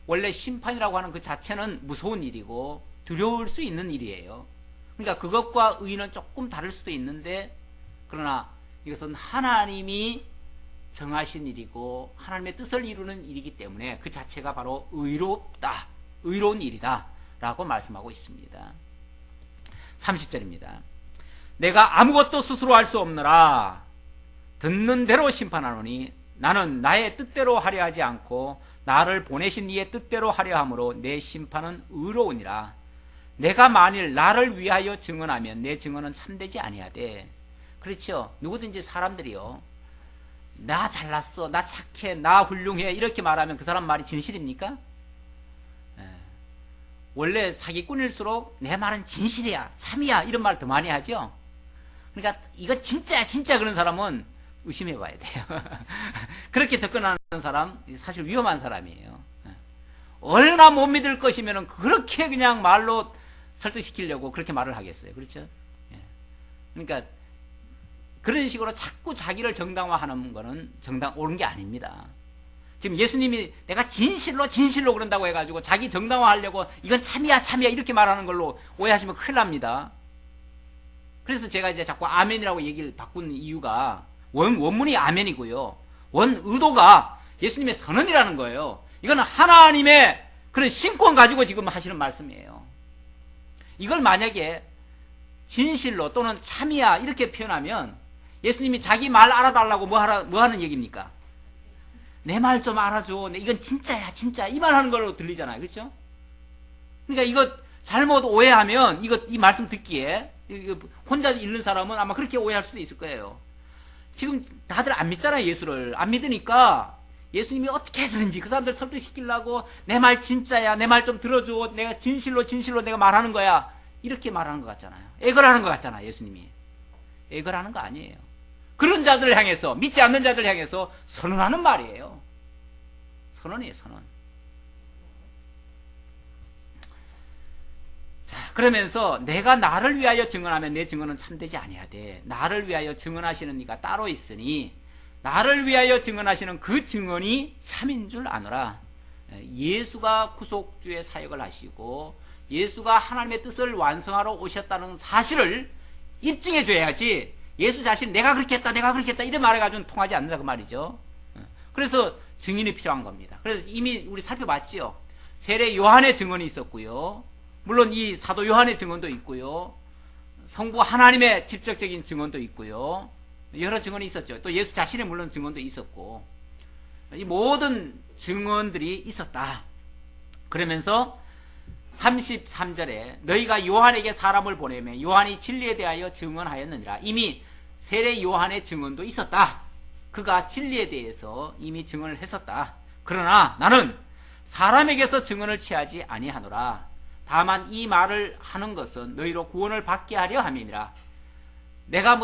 원래 심판이라고 하는 그 자체는 무서운 일이고 두려울 수 있는 일이에요. 그러니까 그것과 의는 조금 다를 수도 있는데 그러나 이것은 하나님이 정하신 일이고 하나님의 뜻을 이루는 일이기 때문에 그 자체가 바로 의롭다, 의로운 일이다 라고 말씀하고 있습니다. 30절입니다. 내가 아무것도 스스로 할 수 없노라. 듣는 대로 심판하노니 나는 나의 뜻대로 하려 하지 않고 나를 보내신 이의 뜻대로 하려 함으로 내 심판은 의로우니라. 내가 만일 나를 위하여 증언하면 내 증언은 참되지 아니하되. 그렇죠. 누구든지 사람들이요, 나 잘났어, 나 착해, 나 훌륭해 이렇게 말하면 그 사람 말이 진실입니까? 원래 사기꾼일수록 내 말은 진실이야, 참이야 이런 말 더 많이 하죠. 그러니까 이거 진짜야 진짜 그런 사람은 의심해 봐야 돼요. 그렇게 접근하는 사람 사실 위험한 사람이에요. 얼마나 못 믿을 것이면 그렇게 그냥 말로 설득시키려고 그렇게 말을 하겠어요. 그렇죠? 그러니까 그런 식으로 자꾸 자기를 정당화하는 거는 옳은 게 아닙니다. 지금 예수님이 내가 진실로 그런다고 해가지고 자기 정당화하려고 이건 참이야 이렇게 말하는 걸로 오해하시면 큰일 납니다. 그래서 제가 이제 자꾸 아멘이라고 얘기를 바꾼 이유가 원문이 아멘이고요. 원 의도가 예수님의 선언이라는 거예요. 이거는 하나님의 그런 신권 가지고 지금 하시는 말씀이에요. 이걸 만약에 진실로 또는 참이야 이렇게 표현하면 예수님이 자기 말 알아달라고 뭐 하는 얘기입니까? 내 말 좀 알아줘. 이건 진짜야 진짜 이 말 하는 걸로 들리잖아요. 그렇죠? 그러니까 이거 잘못 오해하면 이 말씀 듣기에 혼자 읽는 사람은 아마 그렇게 오해할 수도 있을 거예요. 지금 다들 안 믿잖아요. 예수를 안 믿으니까 예수님이 어떻게 해서든지 그 사람들 설득시키려고 내 말 진짜야, 내 말 좀 들어줘, 내가 진실로 내가 말하는 거야 이렇게 말하는 것 같잖아요. 애걸하는 것 같잖아요. 예수님이 애걸하는 거 아니에요. 그런 자들을 향해서, 믿지 않는 자들을 향해서 선언하는 말이에요. 선언이에요. 선언. 그러면서 내가 나를 위하여 증언하면 내 증언은 참되지 아니해야 돼. 나를 위하여 증언하시는 이가 따로 있으니 나를 위하여 증언하시는 그 증언이 참인 줄 아노라. 예수가 구속주의 사역을 하시고 예수가 하나님의 뜻을 완성하러 오셨다는 사실을 입증해 줘야지 예수 자신 내가 그렇게 했다 내가 그렇게 했다 이런 말해가지고는 통하지 않는다 그 말이죠. 그래서 증인이 필요한 겁니다. 그래서 이미 우리 살펴봤지요. 세례 요한의 증언이 있었고요. 물론 이 사도 요한의 증언도 있고요. 성부 하나님의 직접적인 증언도 있고요. 여러 증언이 있었죠. 또 예수 자신의 물론 증언도 있었고 이 모든 증언들이 있었다. 그러면서 33절에 너희가 요한에게 사람을 보내매 요한이 진리에 대하여 증언하였느니라. 이미 세례 요한의 증언도 있었다. 그가 진리에 대해서 이미 증언을 했었다. 그러나 나는 사람에게서 증언을 취하지 아니하노라. 다만 이 말을 하는 것은 너희로 구원을 받게 하려 함이니라. 내가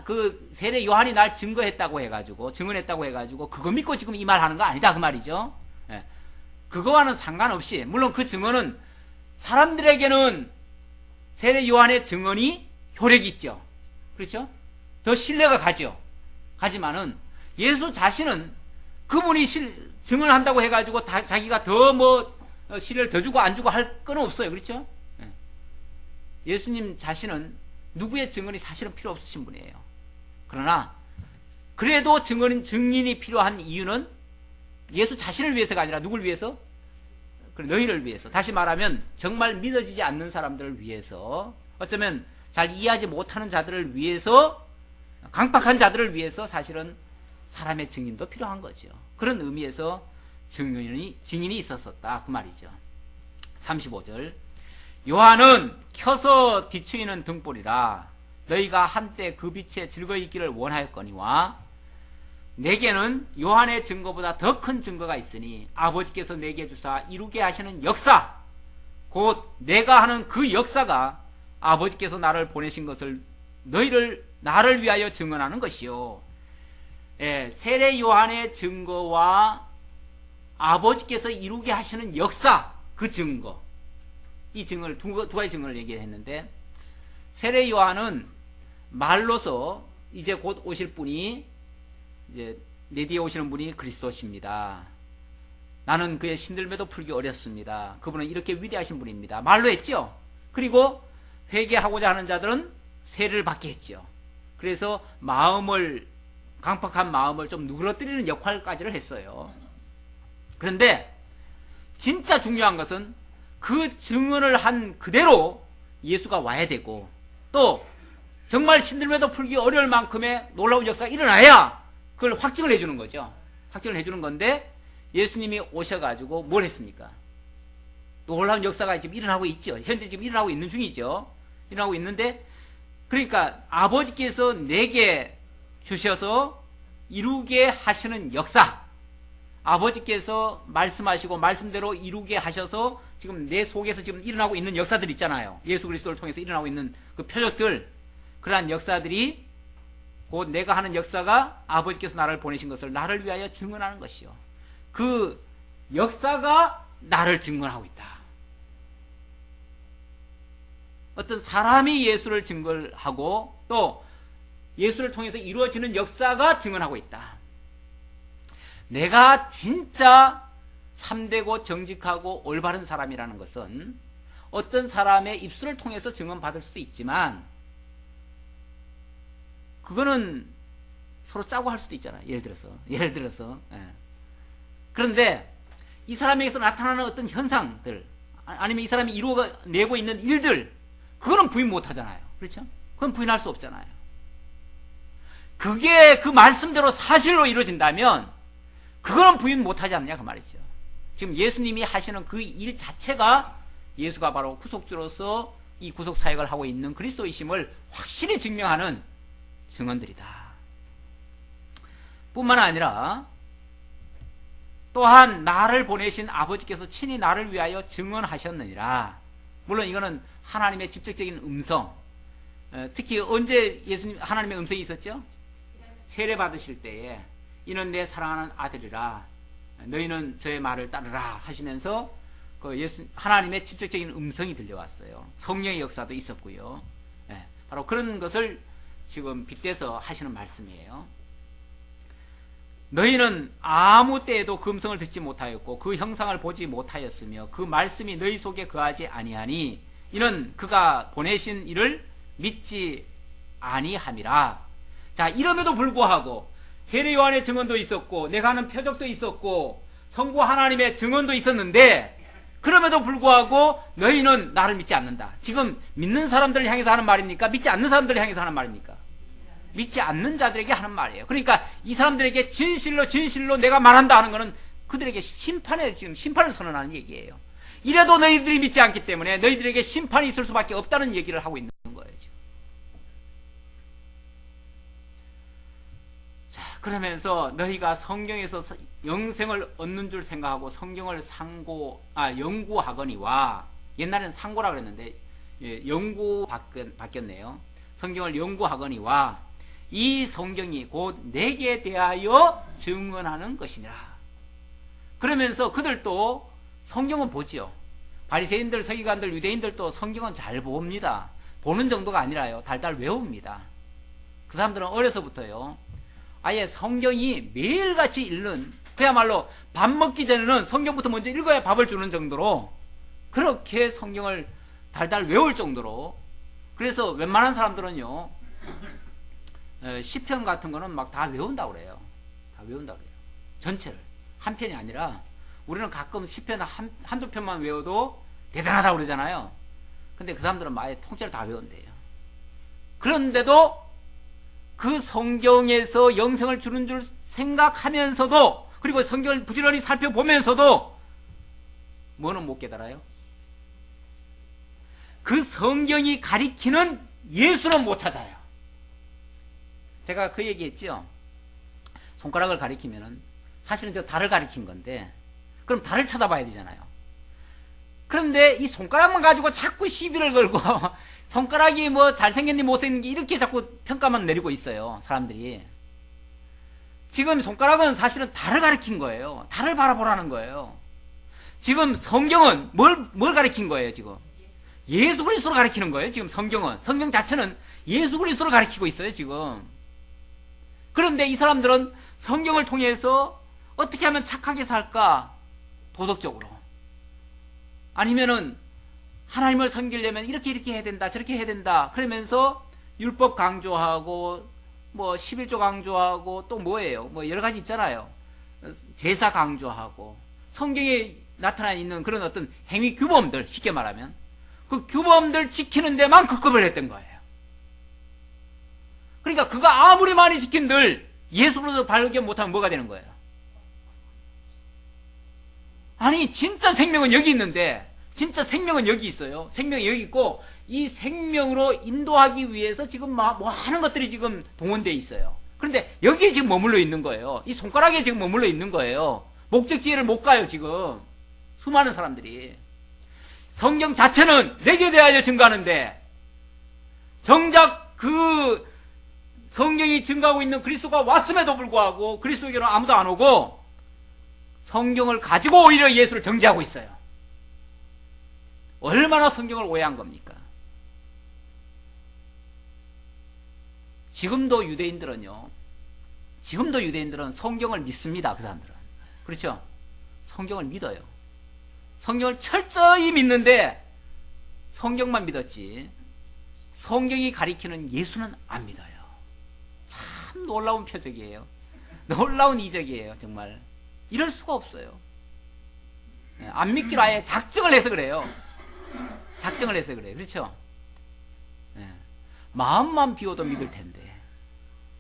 그 세례 요한이 날 증거했다고 해가지고 증언했다고 해가지고 그거 믿고 지금 이 말 하는 거 아니다 그 말이죠. 예. 그거와는 상관없이 물론 그 증언은 사람들에게는 세례 요한의 증언이 효력이 있죠. 그렇죠? 더 신뢰가 가죠. 하지만은 예수 자신은 그분이 증언한다고 해가지고 자기가 더 신뢰를 더 주고 안 주고 할 건 없어요. 그렇죠? 예수님 자신은 누구의 증언이 사실은 필요 없으신 분이에요. 그러나 그래도 증인이 필요한 이유는 예수 자신을 위해서가 아니라 누굴 위해서? 너희를 위해서. 다시 말하면 정말 믿어지지 않는 사람들을 위해서, 어쩌면 잘 이해하지 못하는 자들을 위해서, 강박한 자들을 위해서 사실은 사람의 증인도 필요한 거죠. 그런 의미에서 증인이 있었었다 그 말이죠. 35절 요한은 켜서 비추이는 등불이라. 너희가 한때 그 빛에 즐거이 있기를 원하였거니와 내게는 요한의 증거보다 더 큰 증거가 있으니 아버지께서 내게 주사 이루게 하시는 역사, 곧 내가 하는 그 역사가 아버지께서 나를 보내신 것을 나를 위하여 증언하는 것이요. 예, 세례 요한의 증거와 아버지께서 이루게 하시는 역사, 그 증거, 이 증거를 두 가지 증거를 얘기했는데, 세례 요한은 말로서 이제 곧 오실 분이, 이제 내 뒤에 오시는 분이 그리스도십니다. 나는 그의 신들매도 풀기 어렵습니다. 그분은 이렇게 위대하신 분입니다. 말로 했죠. 그리고 회개하고자 하는 자들은 세례를 받게 했죠. 그래서 강팍한 마음을 좀 누그러뜨리는 역할까지를 했어요. 그런데 진짜 중요한 것은 그 증언을 한 그대로 예수가 와야 되고, 또 정말 신들매도 풀기 어려울 만큼의 놀라운 역사가 일어나야 그걸 확증을 해주는 거죠. 확증을 해주는 건데, 예수님이 오셔가지고 뭘 했습니까? 놀라운 역사가 지금 일어나고 있죠. 현재 지금 일어나고 있는 중이죠. 일어나고 있는데, 그러니까 아버지께서 내게 주셔서 이루게 하시는 역사, 아버지께서 말씀하시고 말씀대로 이루게 하셔서 지금 내 속에서 지금 일어나고 있는 역사들 있잖아요. 예수 그리스도를 통해서 일어나고 있는 그 표적들, 그러한 역사들이 곧 내가 하는 역사가 아버지께서 나를 보내신 것을 나를 위하여 증언하는 것이요. 그 역사가 나를 증언하고 있다. 어떤 사람이 예수를 증거하고 또 예수를 통해서 이루어지는 역사가 증언하고 있다. 내가 진짜 참되고 정직하고 올바른 사람이라는 것은 어떤 사람의 입술을 통해서 증언받을 수도 있지만, 그거는 서로 짜고 할 수도 있잖아. 예를 들어서. 예. 그런데 이 사람에게서 나타나는 어떤 현상들, 아니면 이 사람이 이루어내고 있는 일들, 그거는 부인 못 하잖아요. 그렇죠? 그건 부인할 수 없잖아요. 그게 그 말씀대로 사실로 이루어진다면 그거는 부인 못하지 않느냐 그 말이죠. 지금 예수님이 하시는 그 일 자체가 예수가 바로 구속주로서 이 구속 사역을 하고 있는 그리스도이심을 확실히 증명하는 증언들이다. 뿐만 아니라 또한 나를 보내신 아버지께서 친히 나를 위하여 증언하셨느니라. 물론 이거는 하나님의 직접적인 음성, 특히 언제 하나님의 음성이 있었죠? 세례 받으실 때에 이는 내 사랑하는 아들이라 너희는 저의 말을 따르라 하시면서 하나님의 직접적인 음성이 들려왔어요. 성령의 역사도 있었고요. 예, 바로 그런 것을 지금 빗대서 하시는 말씀이에요. 너희는 아무 때에도 그 음성을 듣지 못하였고 그 형상을 보지 못하였으며 그 말씀이 너희 속에 거하지 아니하니 이는 그가 보내신 이를 믿지 아니함이라. 자, 이럼에도 불구하고 세례 요한의 증언도 있었고 내가 하는 표적도 있었고 성부 하나님의 증언도 있었는데 그럼에도 불구하고 너희는 나를 믿지 않는다. 지금 믿는 사람들을 향해서 하는 말입니까? 믿지 않는 사람들을 향해서 하는 말입니까? 믿지 않는 자들에게 하는 말이에요. 그러니까 이 사람들에게 진실로 내가 말한다 하는 것은 그들에게 지금 심판을 선언하는 얘기예요. 이래도 너희들이 믿지 않기 때문에 너희들에게 심판이 있을 수밖에 없다는 얘기를 하고 있는 거예요. 지금. 자, 그러면서 너희가 성경에서 영생을 얻는 줄 생각하고 성경을 연구하거니와, 옛날에는 상고라 그랬는데 연구 바뀌었네요. 성경을 연구하거니와 이 성경이 곧 내게 대하여 증언하는 것이니라. 그러면서 그들도 성경은 보지요. 바리새인들, 서기관들, 유대인들도 성경은 잘 봅니다. 보는 정도가 아니라요, 달달 외웁니다. 그 사람들은 어려서부터요 아예 성경이 매일같이 읽는, 그야말로 밥 먹기 전에는 성경부터 먼저 읽어야 밥을 주는 정도로 그렇게 성경을 달달 외울 정도로. 그래서 웬만한 사람들은요 시편 같은 거는 막 다 외운다고 그래요. 다 외운다고 그래요. 전체를. 한 편이 아니라 우리는 가끔 시편 한두 편만 외워도 대단하다고 그러잖아요. 근데 그 사람들은 아예 통째로 다 외운대요. 그런데도 그 성경에서 영생을 주는 줄 생각하면서도, 그리고 성경을 부지런히 살펴보면서도 뭐는 못 깨달아요? 그 성경이 가리키는 예수는 못 찾아요. 제가 그 얘기했죠. 손가락을 가리키면은 사실은 저 달을 가리킨 건데, 그럼 달을 찾아봐야 되잖아요. 그런데 이 손가락만 가지고 자꾸 시비를 걸고 손가락이 뭐 잘생겼니 못생겼니 이렇게 자꾸 평가만 내리고 있어요, 사람들이. 지금 손가락은 사실은 달을 가리킨 거예요. 달을 바라보라는 거예요. 지금 성경은 뭘 가리킨 거예요, 지금? 예수 그리스도를 가리키는 거예요, 지금 성경은. 성경 자체는 예수 그리스도를 가리키고 있어요, 지금. 그런데 이 사람들은 성경을 통해서 어떻게 하면 착하게 살까? 도덕적으로. 아니면은 하나님을 섬기려면 이렇게 해야 된다, 저렇게 해야 된다. 그러면서 율법 강조하고 뭐 11조 강조하고 또 뭐예요? 뭐 여러 가지 있잖아요. 제사 강조하고 성경에 나타나 있는 그런 어떤 행위 규범들, 쉽게 말하면 그 규범들 지키는 데만 급급을 했던 거예요. 그러니까 그가 아무리 많이 지킨들 예수로서 발견 못하면 뭐가 되는 거예요? 아니 진짜 생명은 여기 있는데, 진짜 생명은 여기 있어요. 생명이 여기 있고 이 생명으로 인도하기 위해서 지금 뭐 하는 것들이 지금 동원되어 있어요. 그런데 여기에 지금 머물러 있는 거예요. 이 손가락에 지금 머물러 있는 거예요. 목적지를 못 가요, 지금. 수많은 사람들이. 성경 자체는 내게 대하여 증거하는데 정작 그 성경이 증거하고 있는 그리스도가 왔음에도 불구하고 그리스도에게는 아무도 안 오고 성경을 가지고 오히려 예수를 정죄하고 있어요. 얼마나 성경을 오해한 겁니까? 지금도 유대인들은 성경을 믿습니다. 그 사람들은. 그렇죠? 성경을 믿어요. 성경을 철저히 믿는데 성경만 믿었지 성경이 가리키는 예수는 안 믿어요. 참 놀라운 표적이에요. 놀라운 이적이에요, 정말. 이럴 수가 없어요. 안 믿기로 아예 작정을 해서 그래요. 작정을 해서 그래요. 그렇죠? 마음만 비워도 믿을 텐데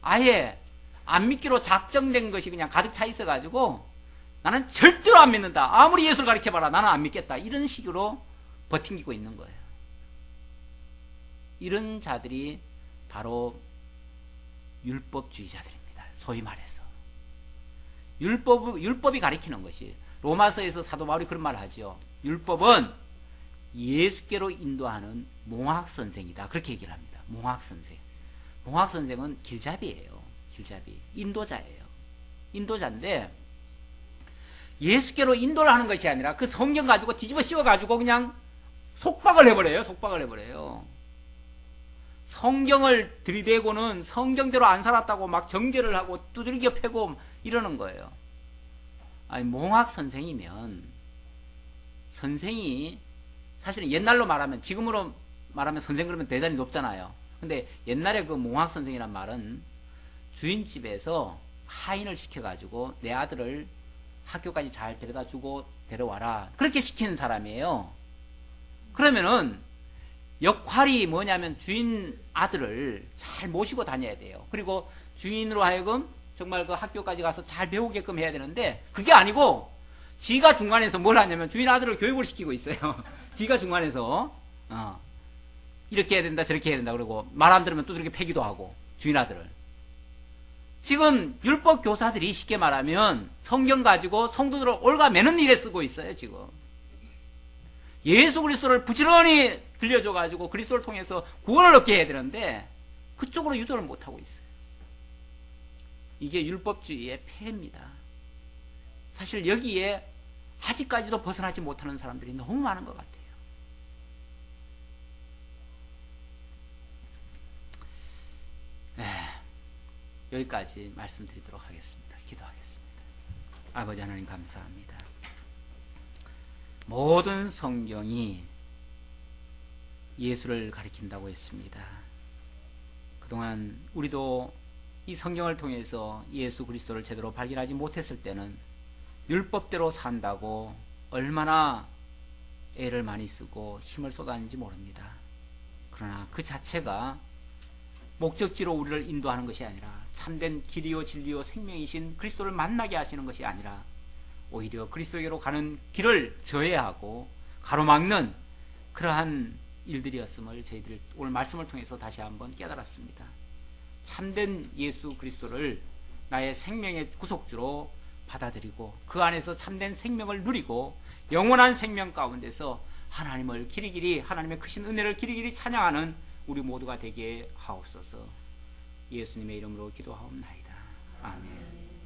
아예 안 믿기로 작정된 것이 그냥 가득 차 있어가지고 나는 절대로 안 믿는다. 아무리 예수를 가르쳐봐라. 나는 안 믿겠다. 이런 식으로 버팅기고 있는 거예요. 이런 자들이 바로 율법주의자들입니다. 소위 말해서. 율법이 가리키는 것이, 로마서에서 사도 바울이 그런 말을 하죠. 율법은 예수께로 인도하는 몽학선생이다. 그렇게 얘기를 합니다. 몽학선생. 몽학선생은 길잡이예요. 길잡이. 인도자예요. 인도자인데 예수께로 인도를 하는 것이 아니라 그 성경 가지고 뒤집어 씌워 가지고 그냥 속박을 해버려요. 속박을 해버려요. 성경을 들이대고는 성경대로 안 살았다고 막 정죄를 하고 두들겨 패고 이러는 거예요. 아니, 몽학 선생이면 선생이 사실은 옛날로 말하면, 지금으로 말하면 선생 그러면 대단히 높잖아요. 근데 옛날에 그 몽학 선생이란 말은 주인집에서 하인을 시켜가지고 내 아들을 학교까지 잘 데려다 주고 데려와라, 그렇게 시키는 사람이에요. 그러면은 역할이 뭐냐면 주인 아들을 잘 모시고 다녀야 돼요. 그리고 주인으로 하여금 정말 그 학교까지 가서 잘 배우게끔 해야 되는데, 그게 아니고 지가 중간에서 뭘 하냐면 주인 아들을 교육을 시키고 있어요. 지가 중간에서 이렇게 해야 된다 저렇게 해야 된다 그러고 말 안 들으면 두들겨 패기도 하고, 주인 아들을. 지금 율법 교사들이 쉽게 말하면 성경 가지고 성도들을 올가매는 일에 쓰고 있어요. 지금 예수 그리스도를 부지런히 들려줘 가지고 그리스도를 통해서 구원을 얻게 해야 되는데 그쪽으로 유도를 못하고 있어요. 이게 율법주의의 폐해입니다. 사실 여기에 아직까지도 벗어나지 못하는 사람들이 너무 많은 것 같아요. 여기까지 말씀드리도록 하겠습니다. 기도하겠습니다. 아버지 하나님 감사합니다. 모든 성경이 예수를 가리킨다고 했습니다. 그동안 우리도 이 성경을 통해서 예수 그리스도를 제대로 발견하지 못했을 때는 율법대로 산다고 얼마나 애를 많이 쓰고 힘을 쏟았는지 모릅니다. 그러나 그 자체가 목적지로 우리를 인도하는 것이 아니라 참된 길이요 진리요 생명이신 그리스도를 만나게 하시는 것이 아니라 오히려 그리스도에게로 가는 길을 저해하고 가로막는 그러한 일들이었음을 저희들이 오늘 말씀을 통해서 다시 한번 깨달았습니다. 참된 예수 그리스도를 나의 생명의 구속주로 받아들이고 그 안에서 참된 생명을 누리고 영원한 생명 가운데서 하나님을 길이길이, 하나님의 크신 은혜를 길이길이 찬양하는 우리 모두가 되게 하옵소서. 예수님의 이름으로 기도하옵나이다. 아멘.